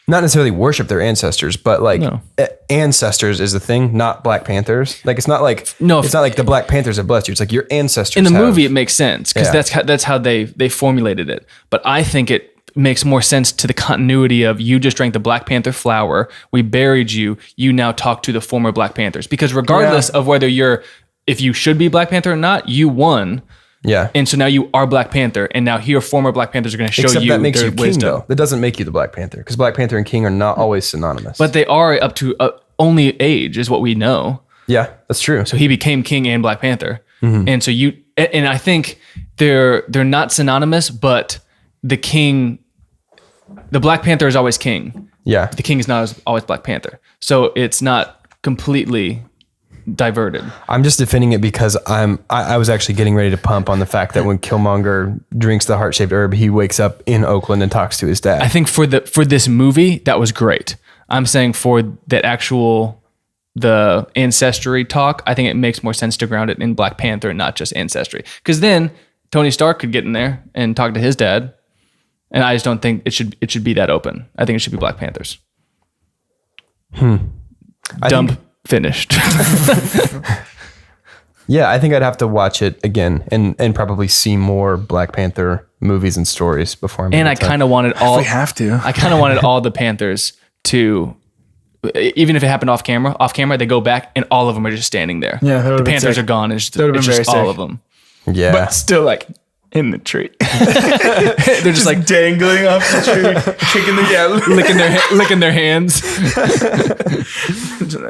Speaker 2: not necessarily worship their ancestors, but like
Speaker 3: No.
Speaker 2: ancestors is the thing, not Black Panthers. Like it's not like it's not like the Black Panthers have blessed you. It's like your ancestors.
Speaker 3: In the movie, it makes sense because
Speaker 2: Yeah.
Speaker 3: that's how they formulated it. But I think it makes more sense to the continuity of you just drank the Black Panther flower, we buried you, you now talk to the former Black Panthers. Because regardless of whether if you should be Black Panther or not, you won.
Speaker 2: Yeah.
Speaker 3: And so now you are Black Panther, and now here former Black Panthers are going to show
Speaker 2: Except
Speaker 3: you
Speaker 2: that makes
Speaker 3: their
Speaker 2: you king,
Speaker 3: wisdom.
Speaker 2: though. That doesn't make you the Black Panther because Black Panther and king are not always synonymous.
Speaker 3: But they are up to only age is what we know.
Speaker 2: yeah, that's true.
Speaker 3: So he became king and Black Panther, and so and I think they're not synonymous, but the Black Panther is always king.
Speaker 2: Yeah.
Speaker 3: The king is not always Black Panther, so it's not completely diverted.
Speaker 2: I'm just defending it because I was actually getting ready to pump on the fact that when Killmonger drinks the heart-shaped herb, he wakes up in Oakland and talks to his dad.
Speaker 3: I think for this movie that was great. I'm saying for that the ancestry talk, I think it makes more sense to ground it in Black Panther and not just ancestry. Because then Tony Stark could get in there and talk to his dad, and I just don't think it should be that open. I think it should be Black Panthers. Finished.
Speaker 2: Yeah, I think I'd have to watch it again and probably see more Black Panther movies and stories before I'm.
Speaker 3: And I kind of wanted all.
Speaker 1: We have to.
Speaker 3: I kind of wanted all the Panthers to, even if it happened off camera, they go back and all of them are just standing there.
Speaker 1: Yeah, that would've
Speaker 3: the
Speaker 1: been
Speaker 3: Panthers
Speaker 1: sick.
Speaker 3: are gone. And it's
Speaker 1: That would've
Speaker 3: it's
Speaker 1: been
Speaker 3: just
Speaker 1: very
Speaker 3: all
Speaker 1: sick.
Speaker 3: of them.
Speaker 2: Yeah.
Speaker 1: But still, like in the tree,
Speaker 3: They're just like
Speaker 1: dangling off the tree, kicking the
Speaker 3: licking their hands.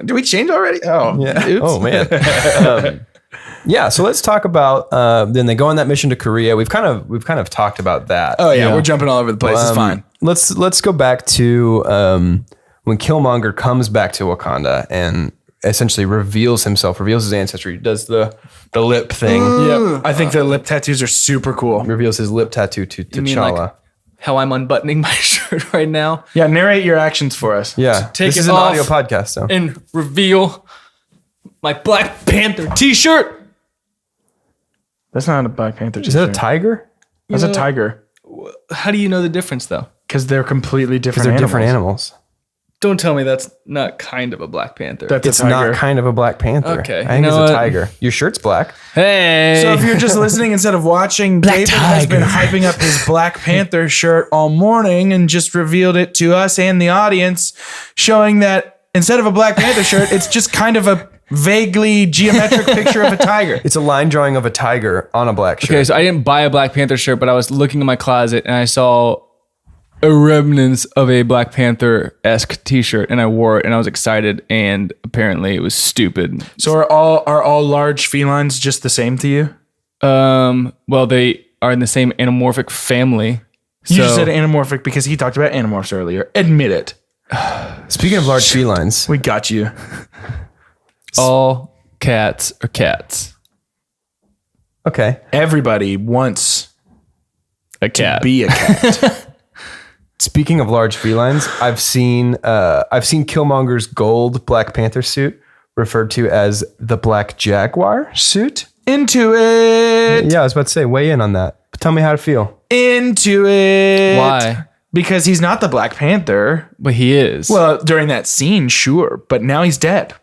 Speaker 1: Did we change already? Oh,
Speaker 2: Yeah.
Speaker 1: Oops.
Speaker 2: Oh man. Yeah. So let's talk about. Then they go on that mission to Korea. We've kind of talked about that.
Speaker 1: Oh yeah, we're jumping all over the place. It's fine.
Speaker 2: Let's go back to when Killmonger comes back to Wakanda and essentially reveals his ancestry. Does the lip thing.
Speaker 1: Yep. I think the lip tattoos are super cool.
Speaker 2: Reveals his lip tattoo to
Speaker 3: mean
Speaker 2: T'Challa.
Speaker 3: like how I'm unbuttoning my shirt right now
Speaker 1: Yeah, narrate your actions for us.
Speaker 2: Yeah.
Speaker 3: take
Speaker 2: this
Speaker 3: it
Speaker 2: is an
Speaker 3: off.
Speaker 2: audio podcast, so.
Speaker 3: and reveal my Black Panther t-shirt.
Speaker 1: That's not a Black Panther.
Speaker 2: Is that a tiger?
Speaker 1: That's a tiger.
Speaker 3: How do you know the difference though?
Speaker 1: Because they're completely different.
Speaker 2: Because they're
Speaker 1: animals.
Speaker 2: different animals.
Speaker 3: Don't tell me that's not kind of a Black Panther.
Speaker 1: That's
Speaker 2: It's
Speaker 1: a tiger.
Speaker 2: not kind of a Black Panther.
Speaker 3: Okay.
Speaker 2: I think
Speaker 3: You
Speaker 2: it's
Speaker 3: know
Speaker 2: a
Speaker 3: what?
Speaker 2: tiger. Your shirt's black.
Speaker 3: Hey.
Speaker 1: So if you're just listening instead of watching, David has been hyping up his Black Panther shirt all morning and just revealed it to us and the audience, showing that instead of a Black Panther shirt, it's just kind of a vaguely geometric picture of a tiger.
Speaker 2: It's a line drawing of a tiger on a black shirt.
Speaker 3: Okay, so I didn't buy a Black Panther shirt, but I was looking in my closet and I saw a remnants of a Black Panther-esque t-shirt and I wore it and I was excited and apparently it was stupid.
Speaker 1: So are all large felines just the same to you?
Speaker 3: Well, they are in the same anamorphic family.
Speaker 1: You just said anamorphic because he talked about animorphs earlier. Admit it.
Speaker 2: Speaking of large felines,
Speaker 1: We got you.
Speaker 3: all cats are cats.
Speaker 2: okay.
Speaker 1: Everybody wants
Speaker 3: A cat.
Speaker 1: be a cat.
Speaker 2: Speaking of large felines, I've seen Killmonger's gold Black Panther suit referred to as the Black Jaguar suit.
Speaker 1: Into it.
Speaker 2: Yeah, I was about to say, weigh in on that. Tell me how to feel.
Speaker 1: Into it.
Speaker 3: Why?
Speaker 1: Because he's not the Black Panther.
Speaker 3: But he is.
Speaker 1: Well, during that scene, sure, but now he's dead.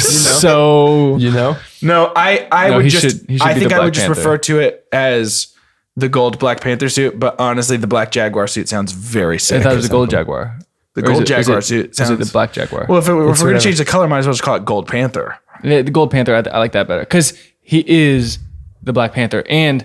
Speaker 3: so
Speaker 2: You know?
Speaker 1: No, I
Speaker 3: No,
Speaker 1: would
Speaker 3: he
Speaker 1: just
Speaker 3: should be
Speaker 1: I think
Speaker 3: the
Speaker 1: I would
Speaker 3: Black
Speaker 1: just
Speaker 3: Panther.
Speaker 1: refer to it as the gold Black Panther suit, but honestly the Black Jaguar suit sounds very
Speaker 3: I
Speaker 1: sick.
Speaker 3: thought it was a gold jaguar.
Speaker 1: The
Speaker 3: Or is
Speaker 1: gold
Speaker 3: it-
Speaker 1: Jaguar
Speaker 3: is it-
Speaker 1: suit
Speaker 3: Is it the
Speaker 1: sounds-
Speaker 3: Black Jaguar?
Speaker 1: Well, if we're going to
Speaker 2: whatever.
Speaker 1: change the color, might as well just call it Gold Panther.
Speaker 3: The Gold Panther, I like that better because he is the Black Panther. And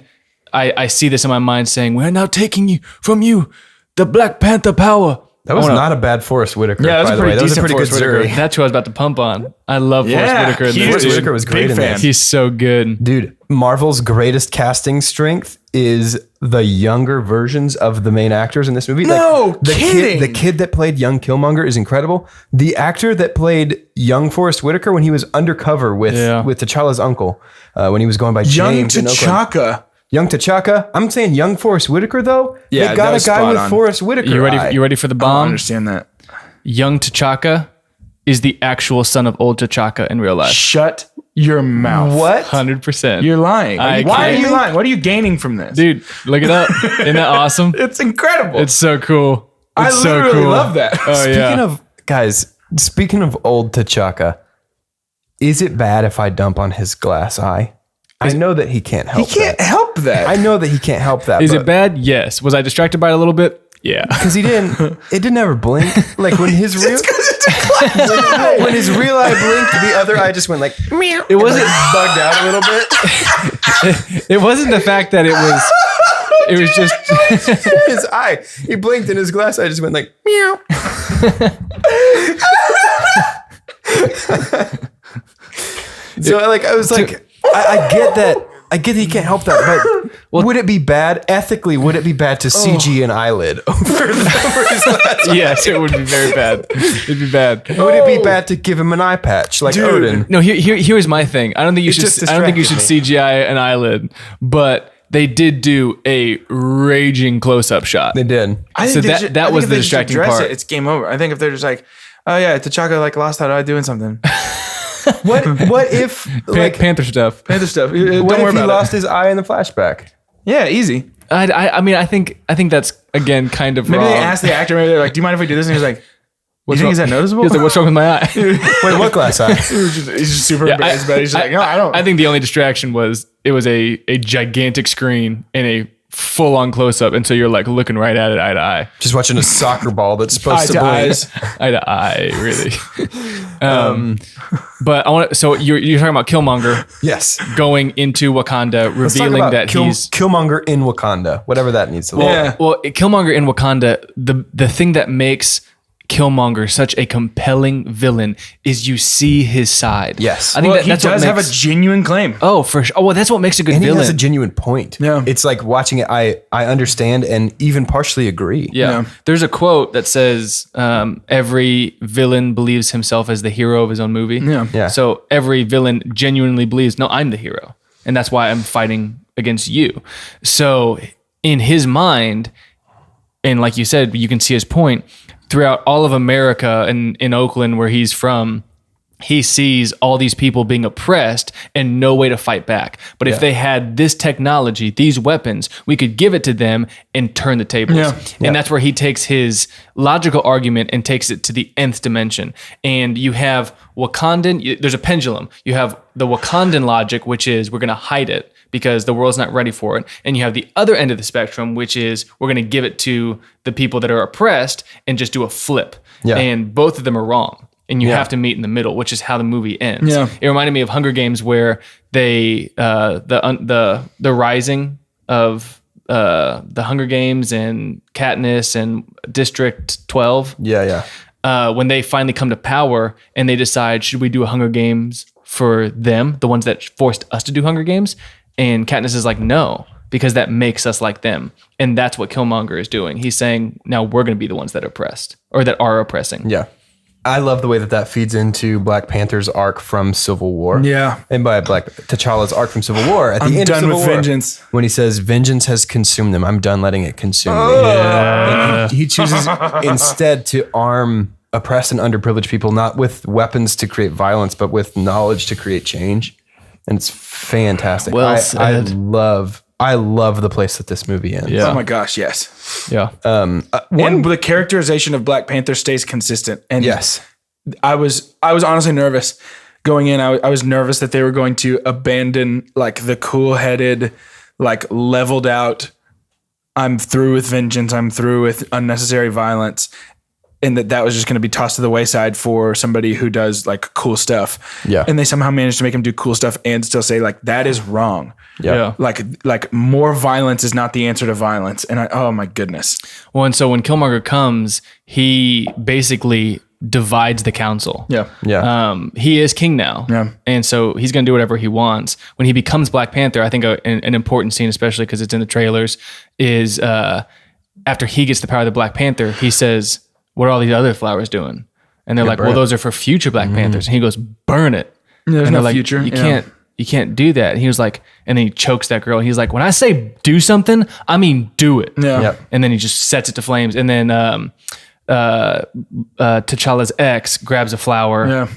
Speaker 3: I see this in my mind saying, we're now taking from you the Black Panther power.
Speaker 2: That was not a bad Forrest Whitaker,
Speaker 1: Yeah, that was
Speaker 2: by
Speaker 1: a
Speaker 2: the way.
Speaker 1: pretty
Speaker 2: That was a
Speaker 1: decent
Speaker 2: pretty good
Speaker 1: Forrest Whitaker.
Speaker 2: Zuri.
Speaker 3: That's who I was about to pump on. I love Forrest Whitaker. in
Speaker 1: huge.
Speaker 3: this.
Speaker 2: Forrest Whitaker was
Speaker 1: Big
Speaker 2: great in
Speaker 1: fan.
Speaker 2: this.
Speaker 3: He's so good.
Speaker 2: Dude, Marvel's greatest casting strength is the younger versions of the main actors in this movie.
Speaker 1: No kidding.
Speaker 2: The kid that played young Killmonger is incredible. The actor that played young Forrest Whitaker when he was undercover with T'Challa's uncle, when he was going by
Speaker 1: Young
Speaker 2: James in Oakland.
Speaker 1: T'Chaka.
Speaker 2: Young T'Chaka. I'm saying young Forrest Whitaker though.
Speaker 1: Yeah,
Speaker 2: they
Speaker 1: that
Speaker 2: got
Speaker 1: was
Speaker 2: a guy
Speaker 1: spot
Speaker 2: with
Speaker 1: on.
Speaker 2: Forrest Whitaker.
Speaker 3: You ready?
Speaker 2: eye.
Speaker 3: You ready for the
Speaker 1: I don't
Speaker 3: bomb?
Speaker 1: understand that.
Speaker 3: Young T'Chaka is the actual son of old T'Chaka in real life.
Speaker 1: Shut your mouth.
Speaker 2: What?
Speaker 3: 100%.
Speaker 1: You're lying.
Speaker 3: I
Speaker 1: Why are
Speaker 3: can't-
Speaker 1: you lying? What are you gaining from this?
Speaker 3: Dude, look it up. Isn't that awesome?
Speaker 1: It's incredible.
Speaker 3: It's so cool.
Speaker 1: I
Speaker 3: so
Speaker 1: literally
Speaker 3: cool.
Speaker 1: love that.
Speaker 3: Oh,
Speaker 2: Speaking of old T'Chaka, is it bad if I dump on his glass eye? I know that he can't help
Speaker 1: He can't help that.
Speaker 2: I know that he can't help that.
Speaker 3: Is it bad? Yes. Was I distracted by it a little bit? Yeah.
Speaker 2: Because it didn't ever blink. Like when his real when his real eye blinked, the other eye just went like meow.
Speaker 3: It wasn't
Speaker 2: Bugged out a little bit.
Speaker 3: it wasn't the fact that it was just
Speaker 2: His eye. He blinked and his glass eye just went like meow. So like I was like, I get that. I get that he can't help that, but would it be bad ethically? Would it be bad to CG an eyelid over his glass eye?
Speaker 3: yes, it would be very bad. It'd be bad.
Speaker 2: Would it be bad to give him an eye patch like Odin?
Speaker 3: No, here's my thing. I don't think you
Speaker 2: just
Speaker 3: should. I don't think you should
Speaker 2: distracted
Speaker 3: CGI an eyelid, but they did do a raging close-up shot.
Speaker 2: They did.
Speaker 3: So that was the distracting part.
Speaker 1: It's game over. I think if they're just like, oh yeah, T'Chaka like lost that eye doing something.
Speaker 2: What if like
Speaker 3: Panther stuff.
Speaker 1: Panther stuff. Don't
Speaker 2: what
Speaker 1: worry
Speaker 2: if he
Speaker 1: about
Speaker 2: lost
Speaker 1: it.
Speaker 2: his eye in the flashback?
Speaker 1: Yeah, easy.
Speaker 3: I mean, I think that's again kind of
Speaker 1: Maybe
Speaker 3: wrong.
Speaker 1: they asked the actor. Maybe they're like, "Do you mind if we do this?" And he was like, "You think is that noticeable?"
Speaker 3: He was like, "What's wrong with my eye?"
Speaker 2: Wait, what glass eye?
Speaker 1: he's just super embarrassed, but he's just like, "No, I don't."
Speaker 3: I think the only distraction was it was a gigantic screen and a full-on close-up, and so you're like looking right at it eye to eye.
Speaker 2: Just watching a soccer ball that's supposed
Speaker 1: Eye
Speaker 2: to
Speaker 1: to
Speaker 2: blink.
Speaker 1: eyes.
Speaker 3: Eye to eye, really. But I want to. So you're talking about Killmonger
Speaker 2: Yes.
Speaker 3: going into Wakanda,
Speaker 2: Let's talk
Speaker 3: revealing
Speaker 2: about
Speaker 3: that he's
Speaker 2: Killmonger in Wakanda, whatever that needs to look.
Speaker 1: Yeah.
Speaker 3: well. Killmonger in Wakanda. The thing that makes Killmonger such a compelling villain is you see his side.
Speaker 2: Yes.
Speaker 3: I think
Speaker 1: Well, he
Speaker 3: that's
Speaker 1: does
Speaker 3: what
Speaker 1: have a
Speaker 3: makes,
Speaker 1: genuine claim.
Speaker 3: Oh, for sure. Oh, well, that's what makes a good
Speaker 2: And he
Speaker 3: villain.
Speaker 2: has a genuine point.
Speaker 1: Yeah.
Speaker 2: It's like watching it, I understand and even partially agree.
Speaker 3: Yeah. There's a quote that says, every villain believes himself as the hero of his own movie.
Speaker 2: Yeah.
Speaker 3: So every villain genuinely believes, no, I'm the hero. And that's why I'm fighting against you. So in his mind, and like you said, you can see his point, throughout all of America and in Oakland, where he's from, he sees all these people being oppressed and no way to fight back. But if they had this technology, these weapons, we could give it to them and turn the tables. And that's where he takes his logical argument and takes it to the nth dimension. And you have Wakandan, there's a pendulum. You have the Wakandan logic, which is we're going to hide it because the world's not ready for it. And you have the other end of the spectrum, which is we're going to give it to the people that are oppressed and just do a flip.
Speaker 2: Yeah.
Speaker 3: And both of them are wrong. And you have to meet in the middle, which is how the movie ends.
Speaker 1: Yeah.
Speaker 3: It reminded me of Hunger Games, where they the rising of the Hunger Games and Katniss and District 12.
Speaker 2: Yeah.
Speaker 3: When they finally come to power and they decide, should we do a Hunger Games for them, the ones that forced us to do Hunger Games? And Katniss is like, no, because that makes us like them. And that's what Killmonger is doing. He's saying, now we're going to be the ones that are oppressed or that are oppressing.
Speaker 2: Yeah. I love the way that feeds into Black Panther's arc from Civil War.
Speaker 1: Yeah.
Speaker 2: And by T'Challa's arc from Civil War. At the end of
Speaker 1: done
Speaker 2: Civil
Speaker 1: with
Speaker 2: War,
Speaker 1: vengeance.
Speaker 2: when he says, vengeance has consumed them. I'm done letting it consume me. And he chooses instead to arm oppressed and underprivileged people, not with weapons to create violence, but with knowledge to create change. And it's fantastic.
Speaker 3: Well
Speaker 2: I
Speaker 3: said.
Speaker 2: love the place that this movie ends.
Speaker 3: Yeah.
Speaker 1: Oh my gosh, yes.
Speaker 3: Yeah.
Speaker 1: And the characterization of Black Panther stays consistent. And
Speaker 2: Yes.
Speaker 1: I was honestly nervous going in. I was nervous that they were going to abandon like the cool-headed, like leveled out, I'm through with vengeance, I'm through with unnecessary violence, and that was just going to be tossed to the wayside for somebody who does like cool stuff.
Speaker 2: Yeah.
Speaker 1: And they somehow managed to make him do cool stuff and still say like, that is wrong.
Speaker 3: Yeah.
Speaker 1: Like more violence is not the answer to violence. And oh my goodness.
Speaker 3: Well, and so when Killmonger comes, he basically divides the council.
Speaker 2: Yeah.
Speaker 3: He is king now.
Speaker 1: Yeah.
Speaker 3: And so he's going to do whatever he wants. When he becomes Black Panther, I think an important scene, especially because it's in the trailers, is after he gets the power of the Black Panther, he says, what are all these other flowers doing? And they're like, well, those are for future Black Panthers. And he goes, burn it.
Speaker 1: There's
Speaker 3: and
Speaker 1: no
Speaker 3: they're like,
Speaker 1: future.
Speaker 3: You
Speaker 1: Yeah.
Speaker 3: can't do that. And he was like, and then he chokes that girl. And he's like, when I say do something, I mean do it.
Speaker 1: Yeah.
Speaker 2: Yep.
Speaker 3: And then he just sets it to flames. And then T'Challa's ex grabs a flower.
Speaker 1: Yeah.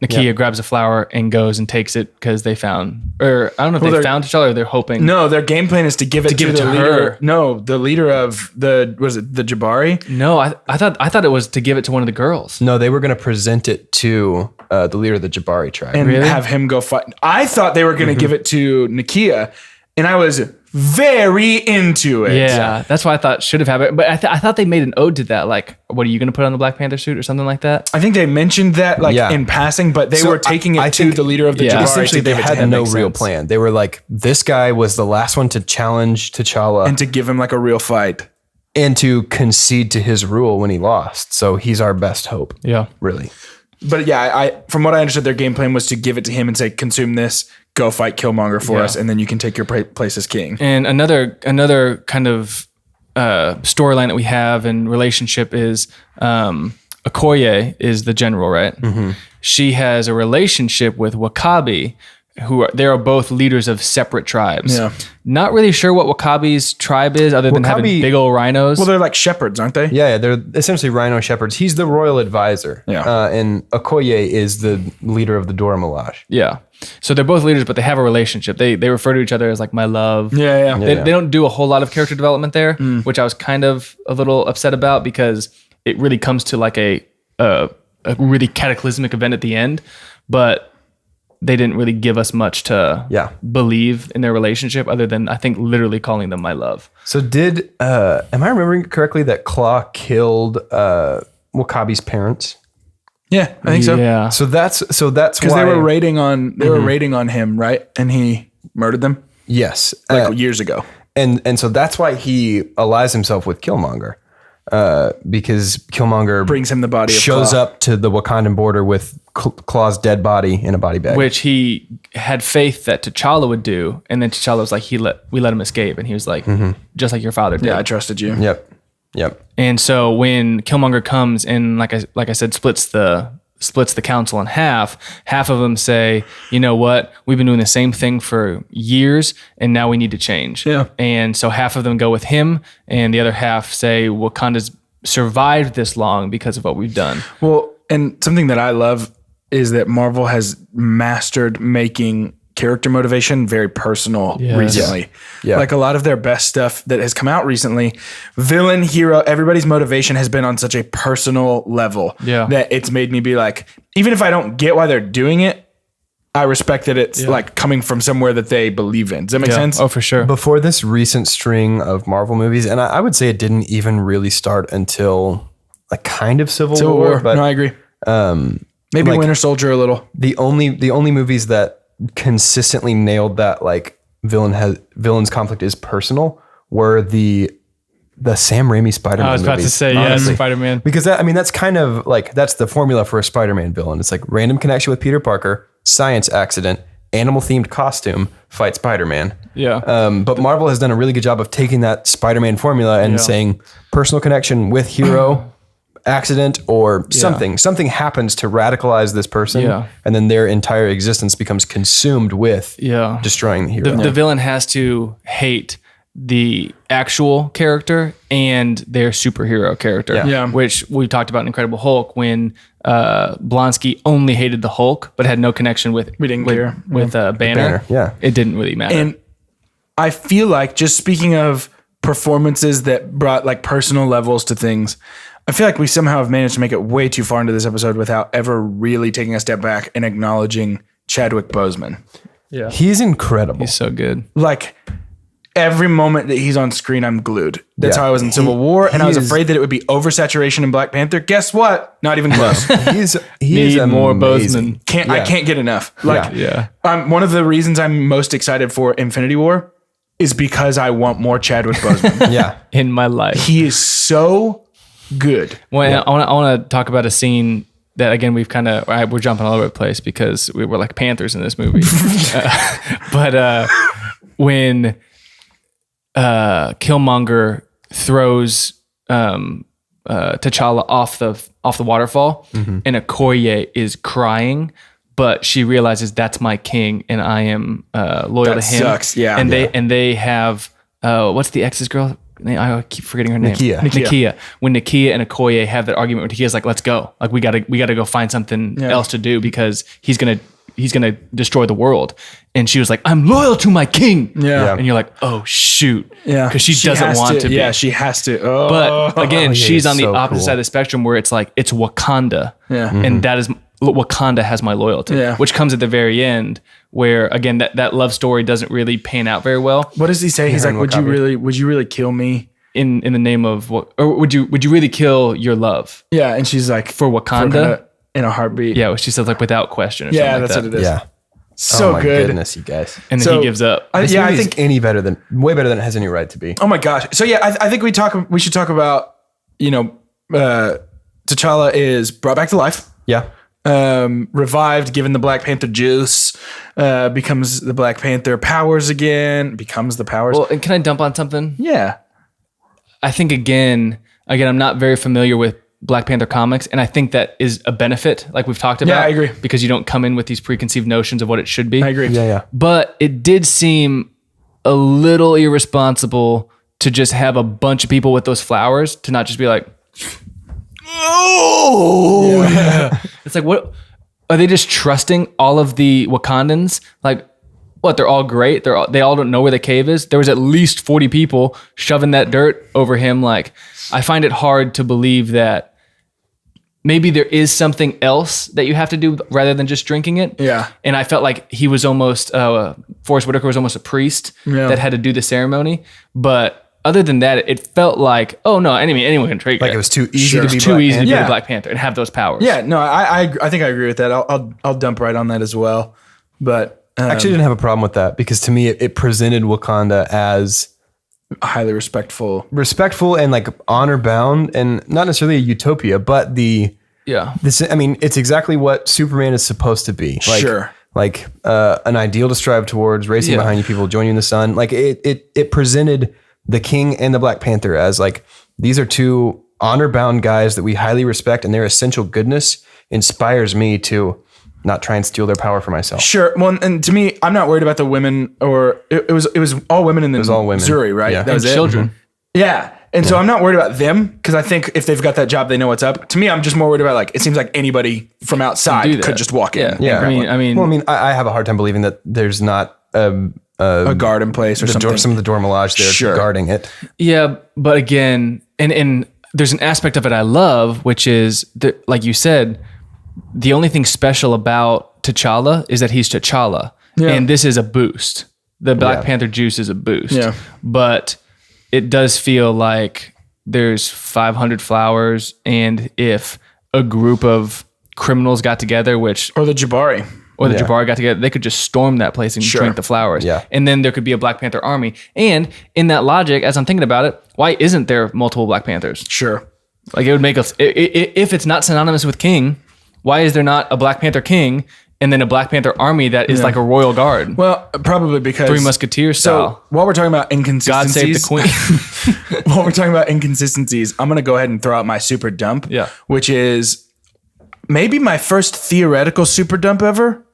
Speaker 2: Nakia.
Speaker 3: Grabs a flower and goes and takes it because they found, or I don't know if they found T'Challa or they're hoping.
Speaker 1: No, their game plan is to give it to the leader.
Speaker 3: her.
Speaker 1: No, the leader of the Jabari?
Speaker 3: No, I thought it was to give it to one of the girls.
Speaker 2: No, they were going to present it to the leader of the Jabari tribe.
Speaker 1: And have him go fight. I thought they were going to give it to Nakia, and I was very into it.
Speaker 3: Yeah, that's why I thought should have happened. But I thought they made an ode to that. Like, what are you going to put on the Black Panther suit or something like that?
Speaker 1: I think they mentioned that in passing, but they were taking it to the leader of the Jabari.
Speaker 2: Essentially, they had no real
Speaker 1: sense.
Speaker 2: plan. They were like, this guy was the last one to challenge T'Challa
Speaker 1: And to give him like a real fight.
Speaker 2: and to concede to his rule when he lost. So he's our best hope.
Speaker 3: Yeah.
Speaker 2: Really.
Speaker 1: But yeah, from what I understood, their game plan was to give it to him and say, consume this, go fight Killmonger for us, and then you can take your place as king.
Speaker 3: And another kind of storyline that we have and relationship is Okoye is the general, right? Mm-hmm. She has a relationship with Wakabi, they are both leaders of separate tribes.
Speaker 1: Yeah.
Speaker 3: Not really sure what Wakabi's tribe is, other than having big old rhinos.
Speaker 1: Well, they're like shepherds, aren't they?
Speaker 2: Yeah, they're essentially rhino shepherds. He's the royal advisor.
Speaker 1: Yeah.
Speaker 2: And Okoye is the leader of the Dora Milaje.
Speaker 3: Yeah. So they're both leaders, but they have a relationship. They refer to each other as like my love.
Speaker 1: Yeah.
Speaker 3: They don't do a whole lot of character development there, which I was kind of a little upset about because it really comes to like a really cataclysmic event at the end, but they didn't really give us much to believe in their relationship other than I think literally calling them my love.
Speaker 2: So am I remembering correctly that Claw killed Wakabi's parents?
Speaker 1: Yeah, I think so.
Speaker 3: Yeah.
Speaker 2: So that's
Speaker 1: Because they were raiding on him, right? And he murdered them
Speaker 2: Yes.
Speaker 1: years ago.
Speaker 2: And so that's why he allies himself with Killmonger. Because Killmonger
Speaker 1: Brings him the body of
Speaker 2: shows
Speaker 1: Claw.
Speaker 2: up to the Wakandan border with Claw's dead body in a body bag.
Speaker 3: Which he had faith that T'Challa would do. And then T'Challa was like, we let him escape. And he was like, just like your father did.
Speaker 1: Yeah, I trusted you.
Speaker 2: Yep.
Speaker 3: And so when Killmonger comes and like I said, splits the council in half of them say, you know what, we've been doing the same thing for years and now we need to change.
Speaker 1: Yeah.
Speaker 3: And so half of them go with him and the other half say Wakanda's survived this long because of what we've done.
Speaker 1: Well, and something that I love is that Marvel has mastered making character motivation very personal recently.
Speaker 2: Yeah.
Speaker 1: Like a lot of their best stuff that has come out recently, villain, hero, everybody's motivation has been on such a personal level that it's made me be like, even if I don't get why they're doing it, I respect that it's like coming from somewhere that they believe in. Does that make sense?
Speaker 3: Oh, for sure.
Speaker 2: Before this recent string of Marvel movies, and I would say it didn't even really start until like kind of Civil War. But
Speaker 1: no, I agree. Maybe
Speaker 2: like,
Speaker 1: Winter Soldier a little.
Speaker 2: The only movies that consistently nailed that like villain's conflict is personal were the Sam Raimi Spider-Man
Speaker 3: I was about
Speaker 2: movies,
Speaker 3: to say,
Speaker 2: honestly.
Speaker 3: Spider-Man.
Speaker 2: Because that's kind of like, that's the formula for a Spider-Man villain. It's like random connection with Peter Parker, science accident, animal themed costume, fight Spider-Man.
Speaker 3: Yeah.
Speaker 2: But Marvel has done a really good job of taking that Spider-Man formula and saying personal connection with hero, accident, or something happens to radicalize this person, and then their entire existence becomes consumed with destroying the hero.
Speaker 3: The villain has to hate the actual character and their superhero character, which we talked about in Incredible Hulk when Blonsky only hated the Hulk but had no connection with Banner.
Speaker 2: Yeah,
Speaker 3: it didn't really matter.
Speaker 1: And I feel like, just speaking of performances that brought like personal levels to things, I feel like we somehow have managed to make it way too far into this episode without ever really taking a step back and acknowledging Chadwick Boseman.
Speaker 3: Yeah,
Speaker 2: he's incredible.
Speaker 3: He's so good.
Speaker 1: Like every moment that he's on screen, I'm glued. That's how I was in Civil War, and I was afraid that it would be oversaturation in Black Panther. Guess what? Not even close.
Speaker 2: He's
Speaker 3: more
Speaker 2: amazing.
Speaker 3: Boseman.
Speaker 1: I can't get enough. Like,
Speaker 3: yeah.
Speaker 1: One of the reasons I'm most excited for Infinity War is because I want more Chadwick Boseman.
Speaker 3: In my life,
Speaker 1: He is so good.
Speaker 3: Well, I want to talk about a scene that, again, we're jumping all over the place because we were like Panthers in this movie. But when Killmonger throws T'Challa off the waterfall, and Okoye is crying, but she realizes that's my king and I am loyal to him.
Speaker 1: Sucks. Yeah.
Speaker 3: And they have what's the ex's girl? I keep forgetting her name.
Speaker 2: Nakia.
Speaker 3: When Nakia and Okoye have that argument, where Nakia's like, "Let's go. Like we gotta go find something else to do because he's gonna destroy the world." And she was like, "I'm loyal to my king."
Speaker 1: Yeah.
Speaker 3: And you're like, "Oh shoot."
Speaker 1: Yeah.
Speaker 3: Because she doesn't want to be.
Speaker 1: Yeah, she has to. Oh.
Speaker 3: But again, she's on the
Speaker 2: so
Speaker 3: opposite
Speaker 2: cool.
Speaker 3: side of the spectrum where it's like, it's Wakanda.
Speaker 1: Yeah.
Speaker 3: And that is, Wakanda has my loyalty, which comes at the very end where, again, that love story doesn't really pan out very well.
Speaker 1: What does he say? He's like, would you really kill me?
Speaker 3: In the name of what, or would you really kill your love?
Speaker 1: Yeah. And she's like,
Speaker 3: For Wakanda?
Speaker 1: in a heartbeat.
Speaker 3: Yeah, she says like without question or something like
Speaker 1: that's
Speaker 3: that.
Speaker 1: what it is.
Speaker 2: Yeah.
Speaker 1: So
Speaker 2: oh my
Speaker 1: good.
Speaker 2: goodness, you guys.
Speaker 3: And then
Speaker 1: So,
Speaker 3: he gives up.
Speaker 2: This
Speaker 1: I
Speaker 2: movie is
Speaker 1: think
Speaker 2: way better than it has any right to be.
Speaker 1: Oh my gosh. So yeah, I think we should talk about, T'Challa is brought back to life,
Speaker 2: Yeah.
Speaker 1: revived, given the Black Panther juice, becomes the Black Panther powers again, becomes the powers.
Speaker 3: Well, and can I dump on something?
Speaker 1: Yeah.
Speaker 3: I think again, I'm not very familiar with Black Panther comics, and I think that is a benefit, like we've talked about.
Speaker 1: Yeah, I agree.
Speaker 3: Because you don't come in with these preconceived notions of what it should be.
Speaker 1: I agree.
Speaker 2: Yeah.
Speaker 3: But it did seem a little irresponsible to just have a bunch of people with those flowers to not just be like, oh, yeah. It's like, what? Are they just trusting all of the Wakandans? Like, what? They're all great. They all don't know where the cave is. There was at least 40 people shoving that dirt over him. Like, I find it hard to believe that maybe there is something else that you have to do rather than just drinking it.
Speaker 1: Yeah.
Speaker 3: And I felt like he was almost, Forrest Whitaker was almost a priest that had to do the ceremony. But other than that, it felt like, oh no, anyone can trade
Speaker 2: Like it was too easy to be
Speaker 3: too
Speaker 2: Black
Speaker 3: easy to be
Speaker 1: Panther.
Speaker 3: the Black Panther and have those powers.
Speaker 1: Yeah. No, I think I agree with that. I'll dump right on that as well. But
Speaker 2: I actually didn't have a problem with that because to me, it presented Wakanda as
Speaker 1: highly respectful
Speaker 2: and like honor bound and not necessarily a utopia, but it's exactly what Superman is supposed to be. Like,
Speaker 1: Sure.
Speaker 2: Like an ideal to strive towards, racing behind you people, joining the sun. Like it presented the King and the Black Panther as like, these are two honor bound guys that we highly respect, and their essential goodness inspires me to not try and steal their power for myself.
Speaker 1: Sure. Well, and to me, I'm not worried about the women, or it was all women in the
Speaker 2: all women.
Speaker 1: Missouri, right?
Speaker 2: Yeah.
Speaker 1: That was
Speaker 3: And
Speaker 1: it.
Speaker 3: children.
Speaker 1: Yeah. And so I'm not worried about them because I think if they've got that job, they know what's up. To me, I'm just more worried about like, it seems like anybody from
Speaker 3: Do
Speaker 1: outside
Speaker 3: that.
Speaker 1: could just walk in.
Speaker 3: Yeah.
Speaker 1: and grab
Speaker 2: I have a hard time believing that there's not
Speaker 1: a guard in place or something.
Speaker 2: some of the door millage there
Speaker 1: Sure.
Speaker 2: guarding it.
Speaker 3: Yeah, but again, and there's an aspect of it I love, which is that, like you said, the only thing special about T'Challa is that he's T'Challa, and this is a boost. The Black Panther juice is a boost.
Speaker 1: Yeah.
Speaker 3: But it does feel like there's 500 flowers, and if a group of criminals got together,
Speaker 1: or the Jabari.
Speaker 3: Jabari got together, they could just storm that place and drink the flowers.
Speaker 2: Yeah.
Speaker 3: And then there could be a Black Panther army. And in that logic, as I'm thinking about it, why isn't there multiple Black Panthers?
Speaker 1: Sure.
Speaker 3: Like it would make us, if it's not synonymous with king, why is there not a Black Panther king and then a Black Panther army that is like a royal guard?
Speaker 1: Well, probably because
Speaker 3: Three Musketeers style.
Speaker 1: So while we're talking about inconsistencies,
Speaker 3: God save the queen.
Speaker 1: while we're talking about inconsistencies, I'm going to go ahead and throw out my super dump, which is maybe my first theoretical super dump ever,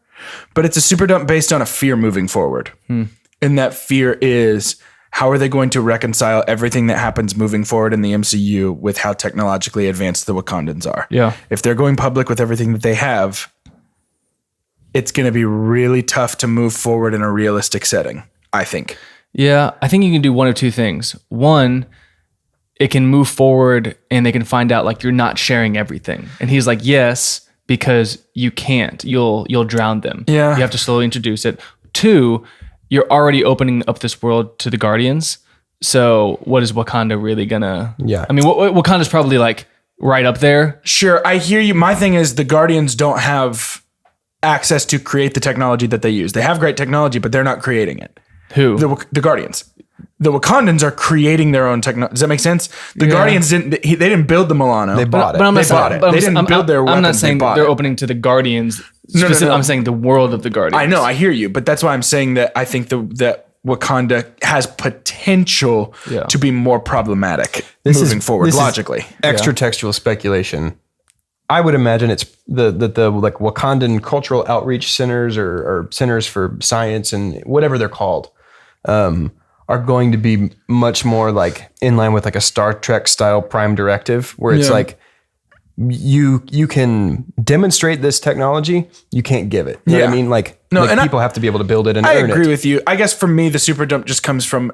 Speaker 1: but it's a super dump based on a fear moving forward. And that fear is, how are they going to reconcile everything that happens moving forward in the MCU with how technologically advanced the Wakandans are?
Speaker 3: Yeah.
Speaker 1: If they're going public with everything that they have, it's going to be really tough to move forward in a realistic setting, I think.
Speaker 3: Yeah, I think you can do one of two things. One, it can move forward and they can find out like you're not sharing everything. And he's like, yes, because you can't. You'll drown them.
Speaker 1: Yeah.
Speaker 3: You have to slowly introduce it. Two, you're already opening up this world to the Guardians. So what is Wakanda really gonna?
Speaker 2: Yeah.
Speaker 3: I mean, Wakanda's probably like right up there.
Speaker 1: Sure, I hear you. My thing is the Guardians don't have access to create the technology that they use. They have great technology, but they're not creating it.
Speaker 3: Who?
Speaker 1: The Guardians. The Wakandans are creating their own technology. Does that make sense? The Guardians they didn't build the Milano.
Speaker 2: They bought it.
Speaker 3: But I'm not
Speaker 1: They bought it.
Speaker 3: but
Speaker 1: They didn't build their
Speaker 3: I'm
Speaker 1: weapons,
Speaker 3: not
Speaker 1: they
Speaker 3: saying
Speaker 1: bought
Speaker 3: they're
Speaker 1: it.
Speaker 3: opening to the Guardians.
Speaker 1: No.
Speaker 3: I'm saying the world of the Guardians.
Speaker 1: I know, I hear you, but that's why I'm saying that I think that Wakanda has potential to be more problematic moving forward logically.
Speaker 2: Extra textual speculation. I would imagine it's the like Wakandan cultural outreach centers or centers for science and whatever they're called are going to be much more like in line with like a Star Trek style prime directive, where it's like you can demonstrate this technology, you can't give it. You know what I mean? Like, people have to be able to build it and earn it.
Speaker 1: I agree with you. I guess for me, the super jump just comes from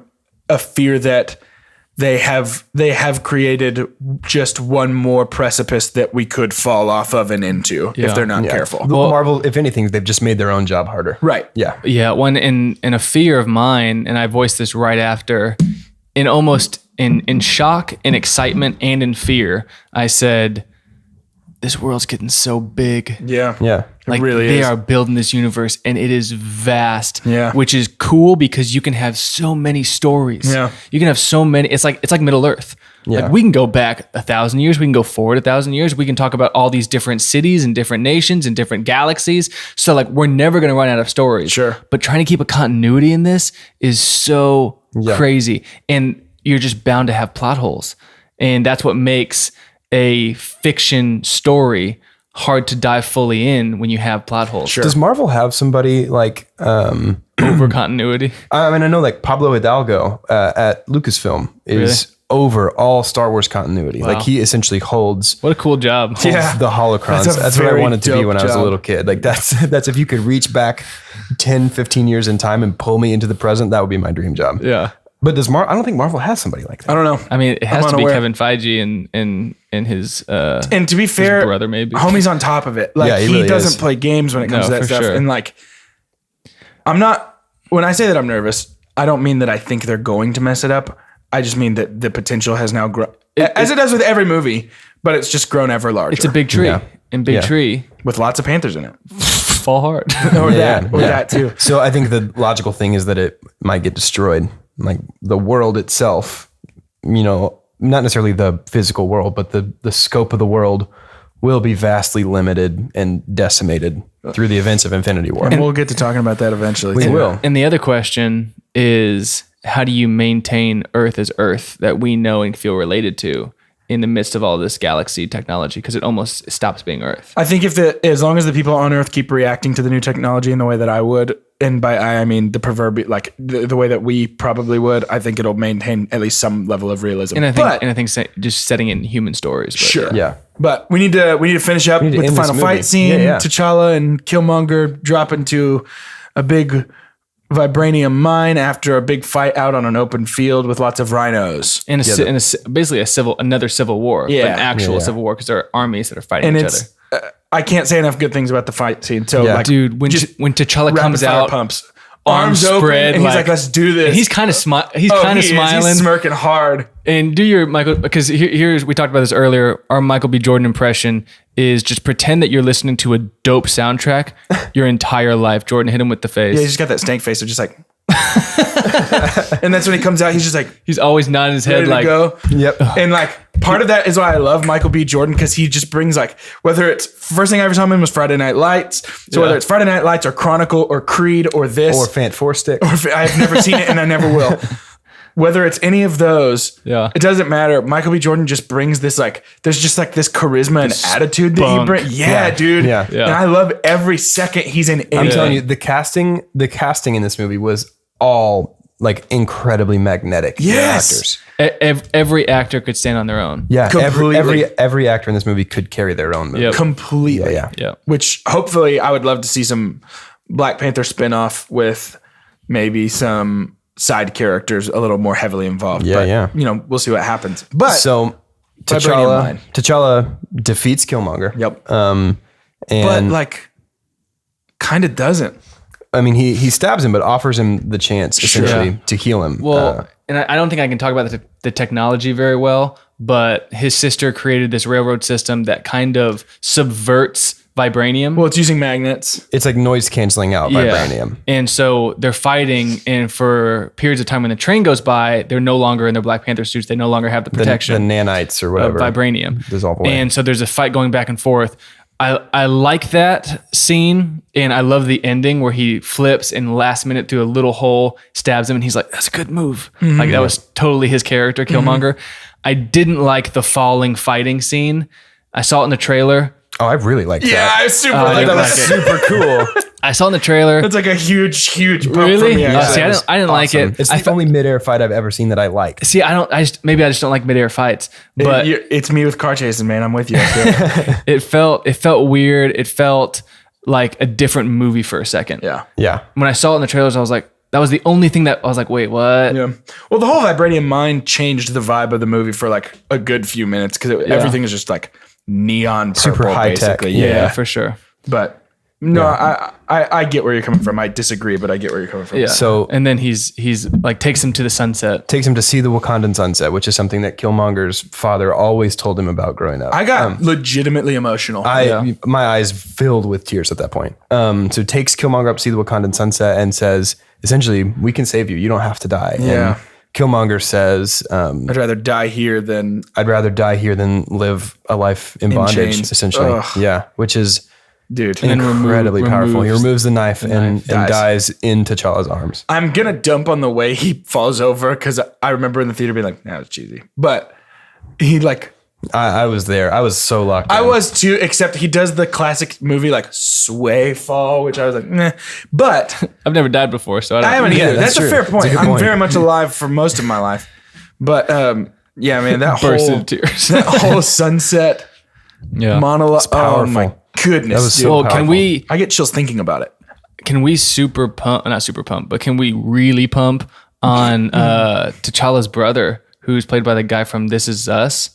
Speaker 1: a fear that they have created just one more precipice that we could fall off of and into if they're not careful.
Speaker 2: Well, Marvel, if anything, they've just made their own job harder.
Speaker 1: Right.
Speaker 2: Yeah.
Speaker 3: Yeah. One in a fear of mine, and I voiced this right after, in shock and excitement and in fear, I said, this world's getting so big.
Speaker 1: Yeah.
Speaker 2: Yeah.
Speaker 3: Like
Speaker 1: really
Speaker 3: they
Speaker 1: is.
Speaker 3: are building this universe and it is vast.
Speaker 1: Yeah.
Speaker 3: Which is cool because you can have so many stories.
Speaker 1: Yeah.
Speaker 3: You can have so many. It's like Middle Earth.
Speaker 2: Yeah.
Speaker 3: Like we can go back 1,000 years. We can go forward 1,000 years. We can talk about all these different cities and different nations and different galaxies. So like we're never going to run out of stories.
Speaker 1: Sure.
Speaker 3: But trying to keep a continuity in this is so crazy. And you're just bound to have plot holes. And that's what makes a fiction story hard to dive fully in when you have plot holes.
Speaker 1: Sure.
Speaker 2: Does Marvel have somebody like
Speaker 3: Over continuity.
Speaker 2: I mean, I know like Pablo Hidalgo at Lucasfilm is over all Star Wars continuity.
Speaker 3: Wow.
Speaker 2: Like he essentially holds
Speaker 3: What a cool job.
Speaker 1: Yeah.
Speaker 2: the holocrons.
Speaker 1: That's a
Speaker 2: That's what I
Speaker 1: very
Speaker 2: wanted to be
Speaker 1: dope
Speaker 2: when I was a
Speaker 1: job.
Speaker 2: little kid. Like that's if you could reach back 10, 15 years in time and pull me into the present, that would be my dream job.
Speaker 3: Yeah.
Speaker 2: But I don't think Marvel has somebody like that.
Speaker 1: I don't know.
Speaker 3: I mean, it has to be
Speaker 1: unaware.
Speaker 3: Kevin Feige and his
Speaker 1: And to be fair,
Speaker 3: brother maybe.
Speaker 1: homie's on top of it. Like
Speaker 2: Yeah, he
Speaker 1: he
Speaker 2: really
Speaker 1: doesn't
Speaker 2: is.
Speaker 1: play games when it comes
Speaker 3: No,
Speaker 1: to that
Speaker 3: for
Speaker 1: stuff.
Speaker 3: sure.
Speaker 1: And like, when I say that I'm nervous, I don't mean that I think they're going to mess it up. I just mean that the potential has now grown, as it does with every movie, but it's just grown ever larger.
Speaker 3: It's a big tree.
Speaker 2: Yeah.
Speaker 3: And big
Speaker 2: Yeah.
Speaker 3: tree
Speaker 1: with lots of Panthers in it,
Speaker 3: fall hard.
Speaker 1: or that too.
Speaker 2: So I think the logical thing is that it might get destroyed. Like the world itself, not necessarily the physical world, but the scope of the world will be vastly limited and decimated through the events of Infinity War.
Speaker 1: And we'll get to talking about that eventually.
Speaker 2: We
Speaker 1: too.
Speaker 2: will.
Speaker 3: And the other question is, how do you maintain Earth as Earth that we know and feel related to in the midst of all this galaxy technology? Because it almost stops being Earth.
Speaker 1: I think as long as the people on Earth keep reacting to the new technology in the way that I would, and by I mean the proverbial, like the way that we probably would, I think it'll maintain at least some level of realism.
Speaker 3: And I think just setting it in human stories. But
Speaker 1: Sure.
Speaker 2: Yeah.
Speaker 1: But we need to finish up
Speaker 2: need to
Speaker 1: with the
Speaker 2: end this
Speaker 1: final
Speaker 2: movie.
Speaker 1: fight scene.
Speaker 2: Yeah.
Speaker 1: T'Challa and Killmonger drop into a big vibranium mine after a big fight out on an open field with lots of rhinos.
Speaker 3: Basically another civil war.
Speaker 1: Yeah.
Speaker 3: An actual
Speaker 2: Yeah.
Speaker 3: civil war because there are armies that are fighting
Speaker 1: And
Speaker 3: each
Speaker 1: it's
Speaker 3: other.
Speaker 1: I can't say enough good things about the fight scene. So
Speaker 2: Yeah.
Speaker 1: like,
Speaker 3: Dude, when T'Challa
Speaker 1: rapid
Speaker 3: comes
Speaker 1: fire
Speaker 3: out,
Speaker 1: pumps,
Speaker 3: arms
Speaker 1: open,
Speaker 3: spread,
Speaker 1: and he's like, let's do this.
Speaker 3: and he's kind of He's
Speaker 1: Oh,
Speaker 3: kind of
Speaker 1: he is.
Speaker 3: smiling.
Speaker 1: He's smirking hard.
Speaker 3: And do your Michael, because here's, we talked about this earlier. Our Michael B. Jordan impression is just pretend that you're listening to a dope soundtrack your entire life. Jordan, hit him with the face.
Speaker 1: Yeah, he's just got that stank face of just like, and that's when he comes out. He's just like
Speaker 3: He's always nodding his
Speaker 1: ready
Speaker 3: head like,
Speaker 1: to go.
Speaker 2: Yep.
Speaker 1: And like part of that is why I love Michael B. Jordan, because he just brings like, whether it's first thing I ever saw him in was Friday Night Lights. So whether it's Friday Night Lights or Chronicle or Creed or this
Speaker 2: Or Fant Four Stick.
Speaker 1: or if I've never seen it and I never will. Whether it's any of those,
Speaker 3: Yeah.
Speaker 1: it doesn't matter. Michael B. Jordan just brings this like, there's just like this charisma and attitude that he
Speaker 3: spunk.
Speaker 1: brings. Yeah, dude.
Speaker 2: Yeah.
Speaker 3: Yeah.
Speaker 1: And I love every second he's in
Speaker 2: I'm
Speaker 1: anything.
Speaker 2: telling you, the casting in this movie was all like incredibly magnetic.
Speaker 1: Yes.
Speaker 2: Actors.
Speaker 3: every actor could stand on their own.
Speaker 2: Yeah.
Speaker 1: Completely.
Speaker 2: Every actor in this movie could carry their own movie.
Speaker 3: Yep.
Speaker 1: Completely.
Speaker 2: Yeah.
Speaker 3: Yeah.
Speaker 1: Which hopefully I would love to see some Black Panther spinoff with maybe some side characters a little more heavily involved.
Speaker 2: Yeah,
Speaker 1: but,
Speaker 2: yeah.
Speaker 1: we'll see what happens. But
Speaker 2: So
Speaker 1: Vibranium mine.
Speaker 2: T'Challa defeats Killmonger.
Speaker 1: Yep.
Speaker 2: And
Speaker 1: but like kind of doesn't.
Speaker 2: I mean, he stabs him, but offers him the chance essentially
Speaker 3: Yeah.
Speaker 2: to heal him.
Speaker 3: Well, and I don't think I can talk about the technology very well, but his sister created this railroad system that kind of subverts vibranium.
Speaker 1: Well, it's using magnets.
Speaker 2: it's like noise canceling out vibranium.
Speaker 3: And so they're fighting, and for periods of time when the train goes by, they're no longer in their Black Panther suits. They no longer have the
Speaker 2: The
Speaker 3: protection
Speaker 2: nanites or
Speaker 3: of
Speaker 2: whatever.
Speaker 3: vibranium.
Speaker 2: dissolve away.
Speaker 3: And so there's a fight going back and forth. I like that scene, and I love the ending where he flips and last minute through a little hole stabs him, and he's like, "That's a good move." Like that was totally his character, Killmonger. I didn't like the falling fighting scene. I saw it in the trailer.
Speaker 2: Oh, I really like
Speaker 1: Yeah,
Speaker 2: that.
Speaker 1: I super
Speaker 3: I
Speaker 1: like
Speaker 3: didn't
Speaker 1: that.
Speaker 3: like
Speaker 1: Was
Speaker 3: it.
Speaker 1: super cool.
Speaker 3: I saw in the trailer.
Speaker 1: It's like a huge pump
Speaker 3: Really?
Speaker 1: for me.
Speaker 3: See, I didn't like it.
Speaker 2: It's the only midair fight I've ever seen that I like.
Speaker 3: See, maybe I just don't like midair fights, but
Speaker 1: It's me with car chasing, man. I'm with you. I feel it.
Speaker 3: it felt weird. It felt like a different movie for a second.
Speaker 1: Yeah.
Speaker 2: Yeah.
Speaker 3: When I saw it in the trailers, I was like, that was the only thing that I was like, wait, what?
Speaker 1: Yeah. Well, the whole Vibranium Mine changed the vibe of the movie for like a good few minutes because everything is just like neon purple,
Speaker 2: Super high tech.
Speaker 1: basically.
Speaker 3: Yeah, for sure.
Speaker 1: But no, I get where you're coming from. I disagree, but I get where you're coming from.
Speaker 3: Yeah.
Speaker 2: So-
Speaker 3: and then he's like takes him to the sunset.
Speaker 2: Takes him to see the Wakandan sunset, which is something that Killmonger's father always told him about growing up.
Speaker 1: I got legitimately emotional.
Speaker 2: My eyes filled with tears at that point. So takes Killmonger up to see the Wakandan sunset and says, essentially, we can save you. You don't have to die.
Speaker 1: Yeah.
Speaker 2: And Killmonger says,
Speaker 1: I'd rather die here than
Speaker 2: I'd rather die here than live a life in bondage,
Speaker 1: chains.
Speaker 2: essentially.
Speaker 1: Ugh.
Speaker 2: Yeah. Which is
Speaker 1: dude.
Speaker 2: incredibly powerful. He removes the knife and
Speaker 1: dies.
Speaker 2: dies in T'Challa's arms.
Speaker 1: I'm gonna dump on the way he falls over because I remember in the theater being like, "Nah, it's cheesy," but he like.
Speaker 2: I was there. I was so locked in.
Speaker 1: I was too, except he does the classic movie like sway fall, which I was like, nah. But
Speaker 3: I've never died before, so I
Speaker 1: haven't
Speaker 2: Yeah,
Speaker 1: either.
Speaker 2: that's
Speaker 1: That's a
Speaker 2: true.
Speaker 1: fair point.
Speaker 2: That's a good
Speaker 1: I'm
Speaker 2: point.
Speaker 1: very much alive for most of my life. But yeah, man, that
Speaker 3: burst
Speaker 1: whole
Speaker 3: into tears.
Speaker 1: that whole sunset
Speaker 3: Yeah.
Speaker 1: monologue. Oh my
Speaker 2: powerful.
Speaker 1: goodness,
Speaker 2: That was
Speaker 1: dude.
Speaker 2: so
Speaker 3: Well,
Speaker 2: powerful.
Speaker 3: can
Speaker 1: I get chills thinking about it.
Speaker 3: we not super pump, but can we really pump on T'Challa's brother, who's played by the guy from This Is Us?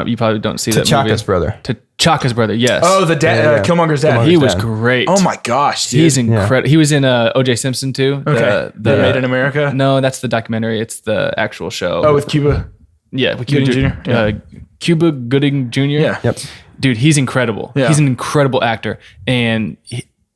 Speaker 3: You probably don't see that movie.
Speaker 2: T'Chaka's brother.
Speaker 3: T'Chaka's brother, yes.
Speaker 1: Oh, the dad,
Speaker 2: Yeah, yeah.
Speaker 1: Killmonger's dad.
Speaker 3: he was
Speaker 2: dad.
Speaker 3: great.
Speaker 1: Oh my gosh, dude.
Speaker 3: He's incredible. He was in O.J. Simpson too.
Speaker 1: okay.
Speaker 3: The
Speaker 1: Made in America.
Speaker 3: No, that's the documentary. It's the actual show.
Speaker 1: Oh, with Cuba.
Speaker 3: yeah, with
Speaker 1: Gooding
Speaker 3: Cuba
Speaker 1: Jr.? Yeah.
Speaker 3: Cuba Gooding Jr.
Speaker 1: Yeah.
Speaker 2: Yep.
Speaker 3: Dude, he's incredible.
Speaker 1: Yeah.
Speaker 3: He's an incredible actor, and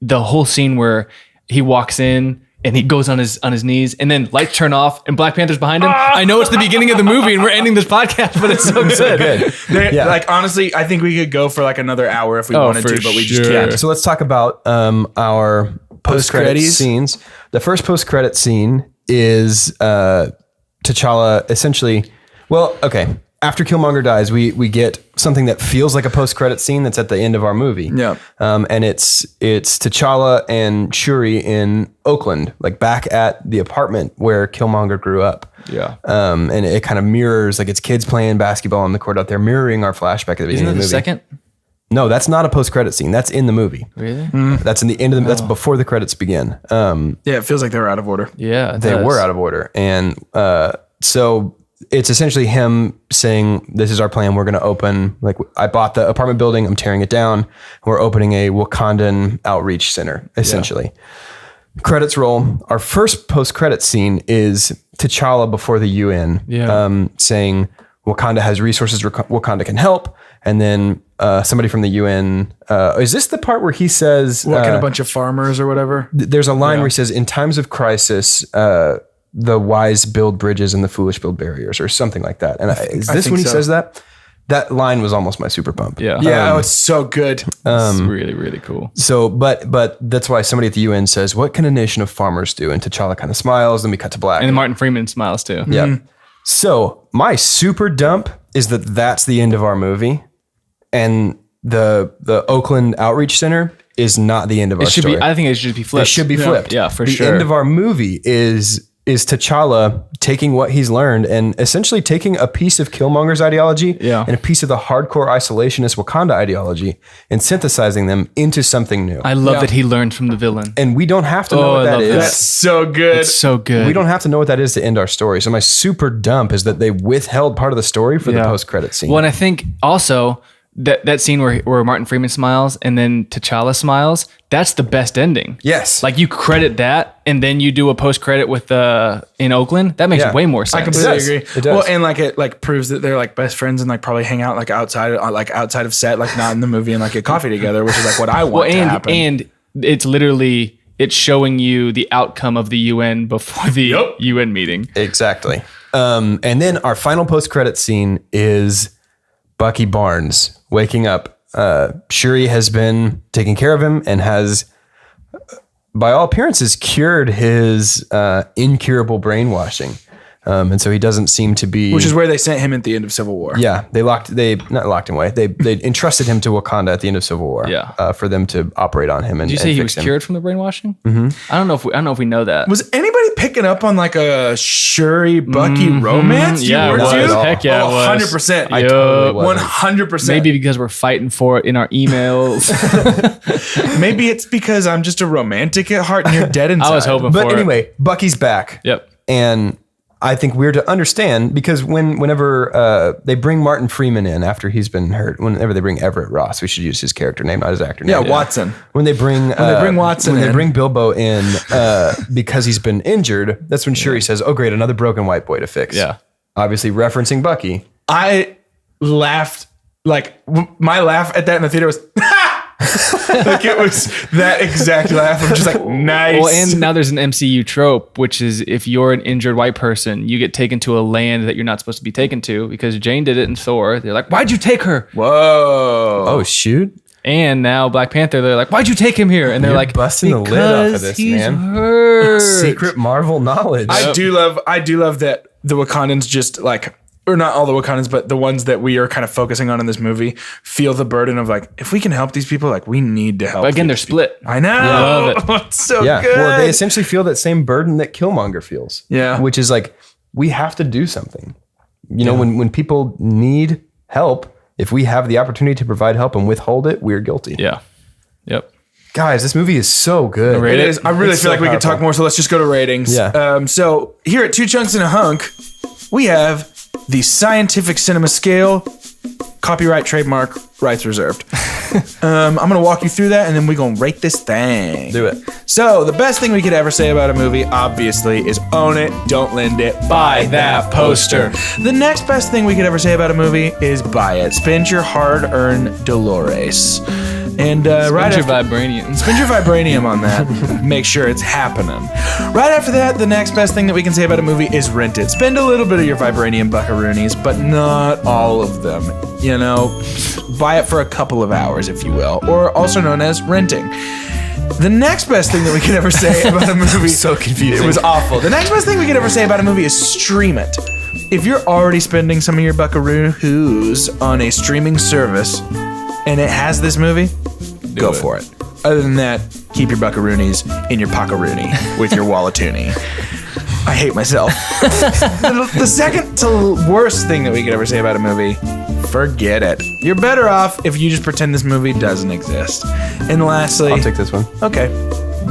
Speaker 3: the whole scene where he walks in and he goes on his knees, and then lights turn off, and Black Panther's behind him. I know it's the beginning of the movie, and we're ending this podcast, but it's so good.
Speaker 2: Yeah.
Speaker 1: Like honestly, I think we could go for like another hour if we
Speaker 3: Oh,
Speaker 1: wanted
Speaker 3: for
Speaker 1: to, but we just
Speaker 3: sure.
Speaker 1: can't.
Speaker 2: So let's talk about our post-credit
Speaker 1: Post-credits?
Speaker 2: scenes. The first post-credit scene is T'Challa essentially. Well, okay. After Killmonger dies, we get something that feels like a post-credit scene that's at the end of our movie.
Speaker 1: Yeah.
Speaker 2: And it's T'Challa and Shuri in Oakland, like back at the apartment where Killmonger grew up.
Speaker 3: Yeah.
Speaker 2: And it kind of mirrors, like it's kids playing basketball on the court out there, mirroring our flashback at the beginning
Speaker 3: Isn't that
Speaker 2: of the
Speaker 3: the
Speaker 2: movie.
Speaker 3: second?
Speaker 2: No, that's not a post-credit scene. That's in the movie.
Speaker 3: Really?
Speaker 2: That's in the end of the. That's before the credits begin.
Speaker 1: Yeah, it feels like they were out of order.
Speaker 3: Yeah, it
Speaker 2: They
Speaker 3: does.
Speaker 2: were out of order, and so it's essentially him saying, "This is our plan. We're going to open. Like I bought the apartment building. I'm tearing it down. We're opening a Wakandan outreach center. Essentially." Credits roll. Our first post-credit scene is T'Challa before the UN, saying Wakanda has resources. Wakanda can help. And then somebody from the UN. Is this the part where he says,
Speaker 1: What kind of bunch of farmers or whatever?
Speaker 2: there's a line where he says, in times of crisis, the wise build bridges and the foolish build barriers, or something like that. And is this
Speaker 1: think
Speaker 2: when he
Speaker 1: so.
Speaker 2: says that? That line was almost my super pump.
Speaker 3: Yeah.
Speaker 1: Yeah, oh, it's so good.
Speaker 3: It's really, really cool.
Speaker 2: So, but that's why somebody at the UN says, what can a nation of farmers do? And T'Challa kind of smiles. Then we cut to black.
Speaker 3: And Martin Freeman smiles too.
Speaker 2: Yeah. So my super dump is that's the end of our movie. And the Oakland Outreach Center is not the end of our
Speaker 3: It should
Speaker 2: story.
Speaker 3: be. I think it should be flipped.
Speaker 2: It should be flipped.
Speaker 3: Yeah, for
Speaker 2: the
Speaker 3: sure.
Speaker 2: The end of our movie is T'Challa taking what he's learned and essentially taking a piece of Killmonger's ideology and a piece of the hardcore isolationist Wakanda ideology and synthesizing them into something new.
Speaker 3: I love that he learned from the villain.
Speaker 2: And we don't have to know
Speaker 3: Oh,
Speaker 2: what
Speaker 3: I
Speaker 2: that
Speaker 3: love
Speaker 2: is.
Speaker 3: that.
Speaker 1: That's so good.
Speaker 3: It's so good.
Speaker 2: We don't have to know what that is to end our story. So my super dump is that they withheld part of the story for the post-credit scene.
Speaker 3: Well, and I think also that scene where Martin Freeman smiles and then T'Challa smiles, that's the best ending.
Speaker 2: Yes.
Speaker 3: Like you credit that and then you do a post credit with in Oakland. That makes way more sense.
Speaker 1: I completely agree.
Speaker 2: It does.
Speaker 1: Well, and like it like proves that they're like best friends and like probably hang out like outside of set, like not in the movie and like get coffee together, which is like what I want to happen.
Speaker 3: And it's literally it's showing you the outcome of the UN before the UN meeting.
Speaker 2: Exactly. And then our final post-credit scene is Bucky Barnes waking up. Shuri has been taking care of him and has, by all appearances, cured his incurable brainwashing. And so he doesn't seem to be,
Speaker 1: which is where they sent him at the end of Civil War.
Speaker 2: yeah, they not locked him away. They entrusted him to Wakanda at the end of Civil War.
Speaker 3: Yeah.
Speaker 2: For them to operate on him. And
Speaker 3: Did you say he was
Speaker 2: fix him.
Speaker 3: cured from the brainwashing? Mm-hmm. I don't know if we know that.
Speaker 1: Was anybody picking up on like a Shuri Bucky romance?
Speaker 3: Yeah,
Speaker 1: you
Speaker 3: it
Speaker 1: were
Speaker 3: was.
Speaker 1: too?
Speaker 3: Heck yeah, it was.
Speaker 1: 100%.
Speaker 2: I totally wasn't.
Speaker 1: 100%.
Speaker 3: Maybe because we're fighting for it in our emails.
Speaker 1: Maybe it's because I'm just a romantic at heart and you're dead inside.
Speaker 3: I was hoping
Speaker 2: But
Speaker 3: for
Speaker 2: anyway, Bucky's back.
Speaker 3: Yep.
Speaker 2: And I think we're to understand because whenever they bring Martin Freeman in after he's been hurt, whenever they bring Everett Ross, we should use his character name, not his actor name.
Speaker 1: Yeah, Watson.
Speaker 2: When they bring
Speaker 1: Watson
Speaker 2: when they
Speaker 1: in.
Speaker 2: bring Bilbo in because he's been injured, that's when Shuri says, "Oh, great, another broken white boy to fix."
Speaker 3: Yeah.
Speaker 2: Obviously referencing Bucky.
Speaker 1: I laughed, my laugh at that in the theater was, like it was that exact laugh. I'm just like, nice.
Speaker 3: Well, and now there's an MCU trope, which is if you're an injured white person, you get taken to a land that you're not supposed to be taken to because Jane did it in Thor. They're like, why'd you take her?
Speaker 1: Whoa.
Speaker 2: Oh, shoot.
Speaker 3: And now Black Panther, they're like, why'd you take him here? And they're
Speaker 2: You're
Speaker 3: like,
Speaker 2: busting the lid off of
Speaker 3: "Because
Speaker 2: this,
Speaker 3: he's
Speaker 2: man."
Speaker 3: hurt.
Speaker 2: Secret Marvel knowledge.
Speaker 1: I do love that the Wakandans just like, or not all the Wakandans, but the ones that we are kind of focusing on in this movie feel the burden of like, if we can help these people, like we need to help.
Speaker 3: But again, they're
Speaker 1: these
Speaker 3: split.
Speaker 1: people. I know.
Speaker 3: love
Speaker 1: It's so
Speaker 2: Yeah.
Speaker 1: good.
Speaker 2: Well, they essentially feel that same burden that Killmonger feels.
Speaker 1: Yeah.
Speaker 2: Which is like, we have to do something. You know, when people need help, if we have the opportunity to provide help and withhold it, we're guilty.
Speaker 3: Yeah. Yep.
Speaker 2: Guys, this movie is so good.
Speaker 1: It is. I really
Speaker 2: It's
Speaker 1: feel
Speaker 2: so
Speaker 1: like we could talk
Speaker 2: powerful.
Speaker 1: more, so let's just go to ratings.
Speaker 2: Yeah.
Speaker 1: So here at 2 Chunks and a Hunk, we have the scientific cinema scale, copyright, trademark, rights reserved. I'm going to walk you through that, and then we're going to rate this thing.
Speaker 2: Do it.
Speaker 1: So the best thing we could ever say about a movie, obviously, is own it, don't lend it, buy that poster. The next best thing we could ever say about a movie is buy it. Spend your hard-earned Dolores. And right
Speaker 3: Spend your
Speaker 1: after,
Speaker 3: vibranium.
Speaker 1: spend your vibranium on that. Make sure it's happening. Right after that, the next best thing that we can say about a movie is rent it. Spend a little bit of your vibranium buckaroonies, but not all of them. You know, buy it for a couple of hours, if you will, or also known as renting. The next best thing that we could ever say about a movie.
Speaker 2: So confusing.
Speaker 1: It was awful. The next best thing we could ever say about a movie is stream it. If you're already spending some of your buckaroos on a streaming service and it has this movie, go for it. Other than that, keep your buckaroonies in your pockaroony with your walletoonie. I hate myself. The second to worst thing that we could ever say about a movie, forget it. You're better off if you just pretend this movie doesn't exist. And lastly,
Speaker 2: I'll take this one.
Speaker 1: okay.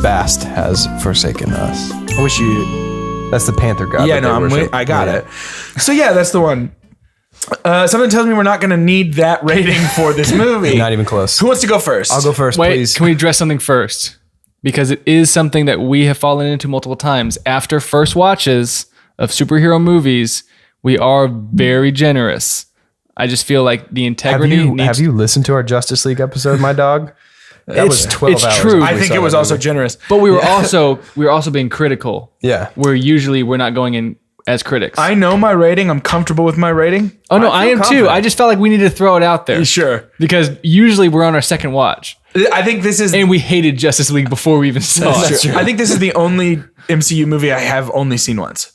Speaker 2: Bast has forsaken us.
Speaker 1: I wish you.
Speaker 2: That's the Panther god.
Speaker 1: Yeah,
Speaker 2: that
Speaker 1: no,
Speaker 2: they
Speaker 1: I'm
Speaker 2: worship.
Speaker 1: with, I got
Speaker 2: Yeah.
Speaker 1: it. So yeah, that's the one. Something tells me we're not going to need that rating for this movie.
Speaker 2: Not even close.
Speaker 1: Who wants to go first?
Speaker 2: I'll go first,
Speaker 3: Wait,
Speaker 2: please.
Speaker 3: can we address something first? Because it is something that we have fallen into multiple times. After first watches of superhero movies, we are very generous. I just feel like the integrity
Speaker 2: have you listened to our Justice League episode, my dog? That was 12
Speaker 3: it's
Speaker 2: hours.
Speaker 3: true.
Speaker 2: after
Speaker 1: I
Speaker 2: we
Speaker 1: think
Speaker 2: saw
Speaker 1: it was
Speaker 2: that
Speaker 1: also
Speaker 2: movie.
Speaker 1: generous.
Speaker 3: But we were also being critical.
Speaker 2: Yeah.
Speaker 3: Where usually we're not going in as critics.
Speaker 1: I know my rating. I'm comfortable with my rating.
Speaker 3: oh no,
Speaker 2: I
Speaker 3: I
Speaker 2: feel
Speaker 3: am
Speaker 2: confident.
Speaker 3: too. I just felt like we needed to throw it out there.
Speaker 1: Sure.
Speaker 3: Because usually we're on our second watch.
Speaker 1: I think this is.
Speaker 3: And we hated Justice League before we even saw it.
Speaker 1: True. I think this is the only MCU movie I have only seen once.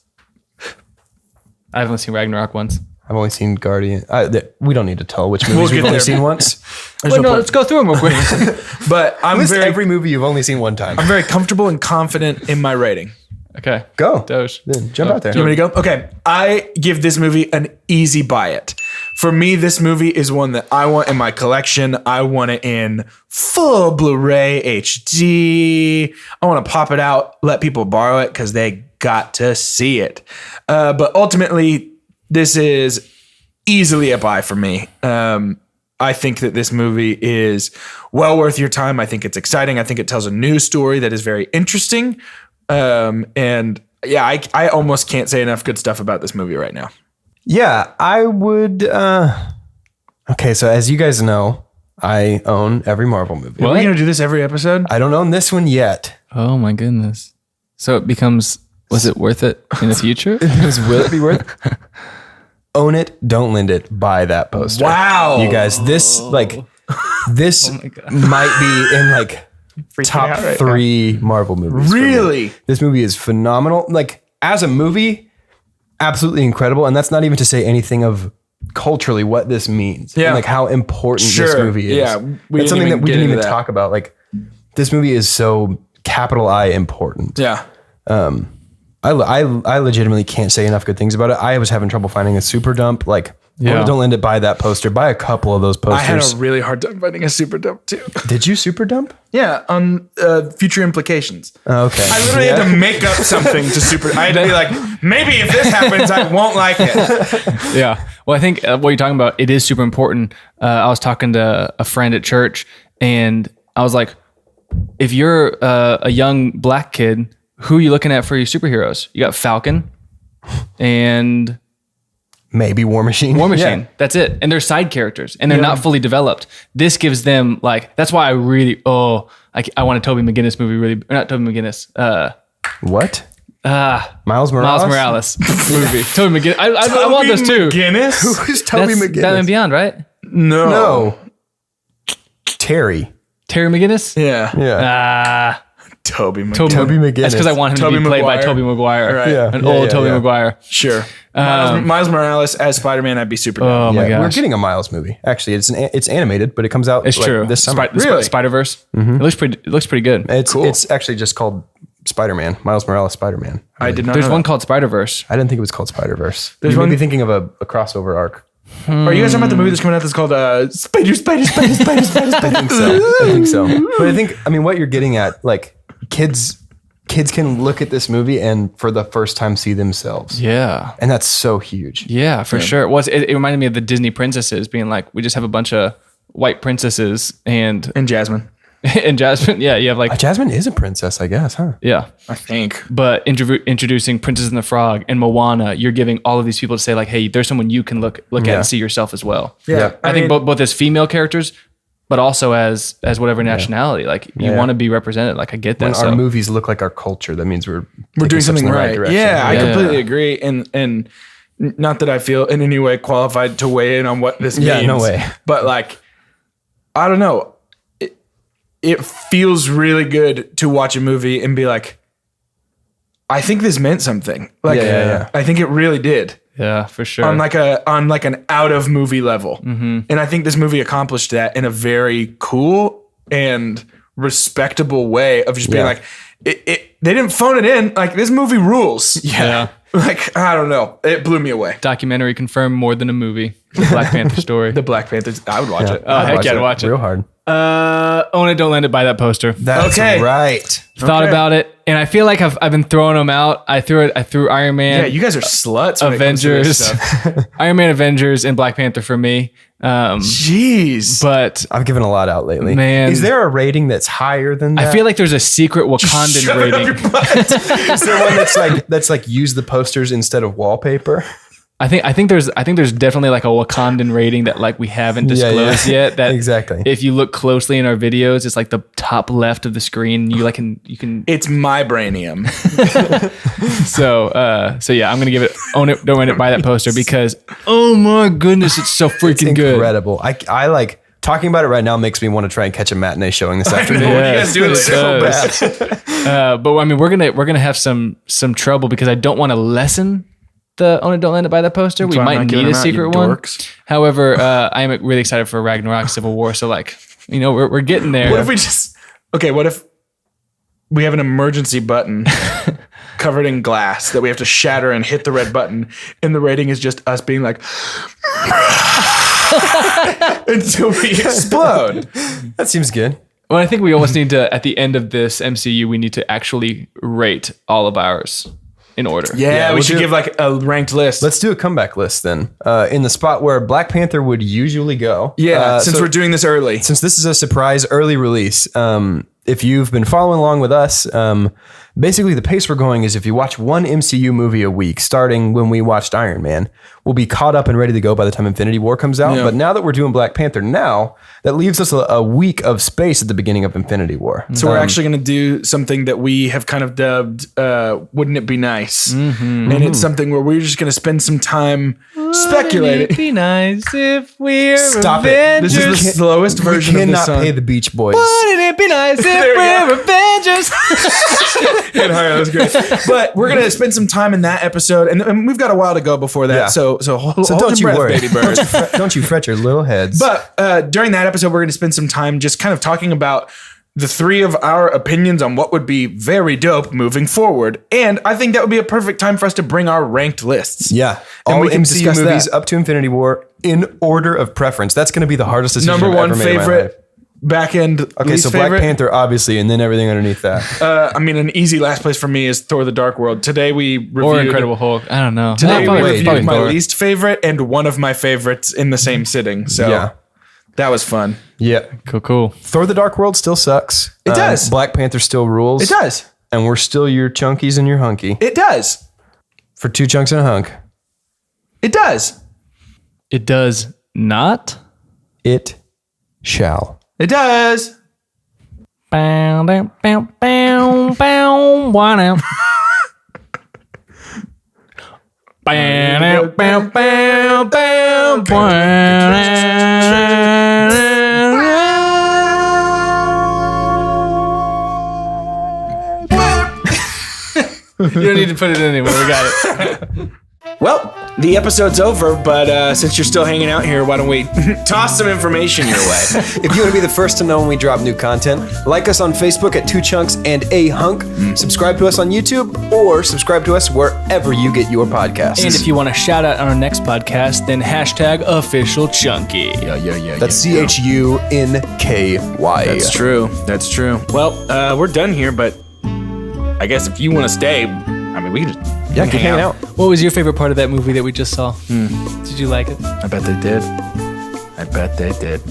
Speaker 3: I've only seen Ragnarok once.
Speaker 2: I've only seen Guardian. We don't need to tell which movies
Speaker 1: We'll
Speaker 2: we've
Speaker 1: get
Speaker 2: only
Speaker 1: there.
Speaker 2: seen once.
Speaker 1: There's
Speaker 3: Well,
Speaker 1: no
Speaker 3: no,
Speaker 1: point.
Speaker 3: let's go through them real quick.
Speaker 1: But I'm
Speaker 2: List
Speaker 1: very,
Speaker 2: every movie you've only seen one time.
Speaker 1: I'm very comfortable and confident in my rating.
Speaker 3: Okay.
Speaker 2: Go.
Speaker 3: Doge.
Speaker 2: Then jump out there.
Speaker 1: You want me to go? Okay. I give this movie an easy buy it. For me, this movie is one that I want in my collection. I want it in full Blu-ray HD. I want to pop it out, let people borrow it because they got to see it. But ultimately, this is easily a buy for me. I think that this movie is well worth your time. I think it's exciting. I think it tells a new story that is very interesting. And yeah, I almost can't say enough good stuff about this movie right now.
Speaker 2: Yeah, I would. Okay, so as you guys know, I own every Marvel movie.
Speaker 1: Are we going to do this every episode?
Speaker 2: I don't own this one yet.
Speaker 3: Oh my goodness. So it becomes, was it worth it in the future?
Speaker 2: Will it be worth? Own it, don't lend it, buy that poster.
Speaker 1: Wow.
Speaker 2: You guys, this might be in like top
Speaker 1: out right
Speaker 2: 3 Marvel movies. for me.
Speaker 1: Really?
Speaker 2: This movie is phenomenal. Like as a movie, absolutely incredible. And that's not even to say anything of culturally what this means.
Speaker 1: Yeah.
Speaker 2: And like how important this movie is.
Speaker 1: Yeah.
Speaker 2: It's something that we didn't even
Speaker 1: that.
Speaker 2: talk about. Like this movie is so capital I important.
Speaker 1: Yeah.
Speaker 2: I legitimately can't say enough good things about it. I was having trouble finding a super dump. Like, don't lend it, buy that poster. Buy a couple of those posters.
Speaker 1: I had a really hard time finding a super dump too.
Speaker 2: Did you super dump?
Speaker 1: Yeah, on Future Implications.
Speaker 2: Oh, okay.
Speaker 1: I literally had to make up something to super. I had to be like, maybe if this happens, I won't like it.
Speaker 3: Yeah. Well, I think what you're talking about, it is super important. I was talking to a friend at church, and I was like, if you're a young black kid, who are you looking at for your superheroes? You got Falcon and
Speaker 2: maybe War Machine.
Speaker 3: War Machine. Yeah. That's it. And they're side characters and they're not fully developed. This gives them like, that's why I really, I want a Tobey McGinnis movie really, or not Tobey McGinnis.
Speaker 2: What? Miles Morales?
Speaker 3: Miles Morales movie. Tobey McGinnis. I want those too.
Speaker 1: McGinnis?
Speaker 2: Who's Tobey McGinnis?
Speaker 3: Batman Beyond, right?
Speaker 2: No. Terry
Speaker 3: McGinnis?
Speaker 2: Yeah.
Speaker 1: Toby McGinnis.
Speaker 3: That's because I want him to be played by Tobey Maguire.
Speaker 1: Right.
Speaker 2: Yeah.
Speaker 3: An old Tobey Maguire.
Speaker 1: Sure. Miles Morales as Spider-Man, I'd be super down.
Speaker 3: Oh my gosh.
Speaker 2: We're getting a Miles movie. Actually, it's animated, but it comes out
Speaker 3: It's true.
Speaker 2: this summer.
Speaker 3: Really? Spider-Verse. It looks pretty good.
Speaker 2: It's actually just called Spider-Man. Miles Morales Spider-Man.
Speaker 1: I did not
Speaker 3: There's
Speaker 1: know
Speaker 3: one
Speaker 1: that.
Speaker 3: called Spider-Verse.
Speaker 2: I didn't think it was called Spider-Verse.
Speaker 1: There's
Speaker 2: You may
Speaker 1: one-
Speaker 2: be thinking of a crossover arc.
Speaker 1: Are you guys talking about the movie that's coming out that's called Spider?
Speaker 2: I think so. But I mean, what you're getting at, like kids can look at this movie and for the first time see themselves.
Speaker 3: Yeah.
Speaker 2: And that's so huge.
Speaker 3: Yeah, for sure. Well, it reminded me of the Disney princesses being like, we just have a bunch of white princesses and
Speaker 1: Jasmine.
Speaker 3: and Jasmine. Yeah, you have like
Speaker 2: Jasmine is a princess, I guess, huh?
Speaker 3: yeah.
Speaker 1: I think.
Speaker 3: But introducing Princess and the Frog and Moana, you're giving all of these people to say like, hey, there's someone you can look at and see yourself as well.
Speaker 1: Yeah.
Speaker 3: I think both as female characters, but also as whatever nationality. Like you want to be represented. Like I get that.
Speaker 2: When our movies look like our culture, that means we're
Speaker 1: doing something
Speaker 2: in the
Speaker 1: right.
Speaker 2: direction.
Speaker 1: Yeah, I completely agree. And not that I feel in any way qualified to weigh in on what this means.
Speaker 2: Yeah, no way.
Speaker 1: But like, I don't know. It feels really good to watch a movie and be like, I think this meant something. Like, I think it really did.
Speaker 3: Yeah, for sure.
Speaker 1: On like an out of movie level. And I think this movie accomplished that in a very cool and respectable way of just being like, they didn't phone it in. Like this movie rules.
Speaker 3: Yeah.
Speaker 1: Like, I don't know. It blew me away.
Speaker 3: Documentary confirmed more than a movie. The Black Panther story.
Speaker 1: The Black Panthers. I would watch it.
Speaker 3: Oh, heck yeah, I'd watch it.
Speaker 2: Real hard.
Speaker 3: Own it, don't lend it, buy that poster.
Speaker 2: That's
Speaker 1: Okay.
Speaker 2: right.
Speaker 3: Thought about it, and I feel like I've been throwing them out. I threw Iron Man.
Speaker 1: Yeah, you guys are sluts. When it comes to
Speaker 3: Avengers,
Speaker 1: this stuff.
Speaker 3: Iron Man, Avengers, and Black Panther for me.
Speaker 1: Jeez.
Speaker 3: But
Speaker 2: I've given a lot out lately.
Speaker 3: Man.
Speaker 2: Is there a rating that's higher than that?
Speaker 3: I feel like there's a secret Wakandan
Speaker 1: Shove it up
Speaker 3: rating.
Speaker 1: your butt.
Speaker 2: Is there one that's like use the posters instead of wallpaper?
Speaker 3: I think there's definitely like a Wakandan rating that like we haven't disclosed yet. That
Speaker 2: Exactly.
Speaker 3: If you look closely in our videos, it's like the top left of the screen. You can.
Speaker 1: It's my brainium.
Speaker 3: So yeah, I'm gonna give it own it, don't rent it, buy that poster because oh my goodness, it's so freaking good.
Speaker 2: Incredible. I like talking about it right now makes me want to try and catch a matinee showing this afternoon.
Speaker 1: What are you guys doing
Speaker 3: Yes,
Speaker 1: so
Speaker 3: it
Speaker 1: bad?
Speaker 3: But I mean, we're gonna have some trouble because I don't want to lessen the own it, don't lend it, buy that poster. We
Speaker 1: why I'm
Speaker 3: might
Speaker 1: not
Speaker 3: need
Speaker 1: giving
Speaker 3: a
Speaker 1: them out, you
Speaker 3: secret one.
Speaker 1: dorks.
Speaker 3: However, I am really excited for Ragnarok Civil War. So like, we're getting there.
Speaker 1: What if we what if we have an emergency button covered in glass that we have to shatter and hit the red button, and the rating is just us being like until we explode.
Speaker 2: That seems good.
Speaker 3: Well, I think we almost need to, at the end of this MCU, we need to actually rate all of ours in order.
Speaker 1: Yeah, we
Speaker 2: we'll
Speaker 1: should
Speaker 2: do-
Speaker 1: give like a ranked list.
Speaker 2: Let's do a comeback list then. In the spot where Black Panther would usually go.
Speaker 1: since
Speaker 2: so
Speaker 1: we're doing this early.
Speaker 2: since this is a surprise early release, if you've been following along with us, basically the pace we're going is if you watch one MCU movie a week, starting when we watched Iron Man, we'll be caught up and ready to go by the time Infinity War comes out.
Speaker 1: Yeah.
Speaker 2: But now that we're doing Black Panther now, that leaves us a week of space at the beginning of Infinity War.
Speaker 1: So we're actually going to do something that we have kind of dubbed Wouldn't It Be Nice? And it's something where we're just going to spend some time speculating.
Speaker 3: It'd be nice if we're
Speaker 2: Stop it.
Speaker 3: Avengers.
Speaker 1: This is the slowest version
Speaker 2: we
Speaker 1: of this
Speaker 2: cannot
Speaker 1: song.
Speaker 2: pay the Beach Boys.
Speaker 3: Wouldn't it be nice if
Speaker 1: There we
Speaker 3: we're Avengers?
Speaker 1: That was great. But we're gonna spend some time in that episode, and we've got a while to go before that.
Speaker 2: Yeah.
Speaker 1: So hold
Speaker 2: don't
Speaker 1: your
Speaker 2: you
Speaker 1: breath,
Speaker 2: worry,
Speaker 1: baby bird.
Speaker 2: Don't you fret your little heads.
Speaker 1: But during that episode, we're gonna spend some time just kind of talking about the three of our opinions on what would be very dope moving forward. And I think that would be a perfect time for us to bring our ranked lists.
Speaker 2: Yeah.
Speaker 1: And
Speaker 2: All
Speaker 1: we can
Speaker 2: MCU
Speaker 1: discuss
Speaker 2: movies
Speaker 1: that.
Speaker 2: up to Infinity War in order of preference. That's going to be the hardest decision
Speaker 1: Number
Speaker 2: I've
Speaker 1: one
Speaker 2: ever made in my life.
Speaker 1: favorite, back end
Speaker 2: Okay,
Speaker 1: least
Speaker 2: so
Speaker 1: favorite.
Speaker 2: Black Panther, obviously, and then everything underneath that.
Speaker 1: I mean, an easy last place for me is Thor: The Dark World. Today we reviewed
Speaker 3: Or Incredible Hulk. I don't know.
Speaker 1: Today
Speaker 3: Probably-
Speaker 1: we reviewed
Speaker 3: probably
Speaker 1: my
Speaker 3: Thor.
Speaker 1: least favorite and one of my favorites in the same sitting. So
Speaker 2: Yeah.
Speaker 1: that was fun.
Speaker 2: Yeah.
Speaker 3: Cool.
Speaker 2: Thor: The Dark World still sucks.
Speaker 1: It does.
Speaker 2: Black Panther still rules.
Speaker 1: It does.
Speaker 2: And we're still your chunkies and your hunky.
Speaker 1: It does.
Speaker 2: For 2 chunks and a hunk.
Speaker 1: It does.
Speaker 3: It does not.
Speaker 2: It shall.
Speaker 1: It does.
Speaker 3: Bow, bow, bow, bow, bow, wow, now. Bow, bow, bow, bow, You don't need to put it in anymore. We got it.
Speaker 1: Well, the episode's over, but since you're still hanging out here, why don't we toss some information your way?
Speaker 2: If you want to be the first to know when we drop new content, like us on Facebook at 2 Chunks and a Hunk. Subscribe to us on YouTube or subscribe to us wherever you get your podcasts.
Speaker 3: And if you want a shout out on our next podcast, then hashtag official chunky.
Speaker 2: That's CHUNKY.
Speaker 1: That's true. That's true. Well, we're done here, but I guess if you want to stay, I mean, we can just
Speaker 2: Yeah, keep hanging out.
Speaker 3: What was your favorite part of that movie that we just saw? Did you like it?
Speaker 1: I bet they did. I bet they did.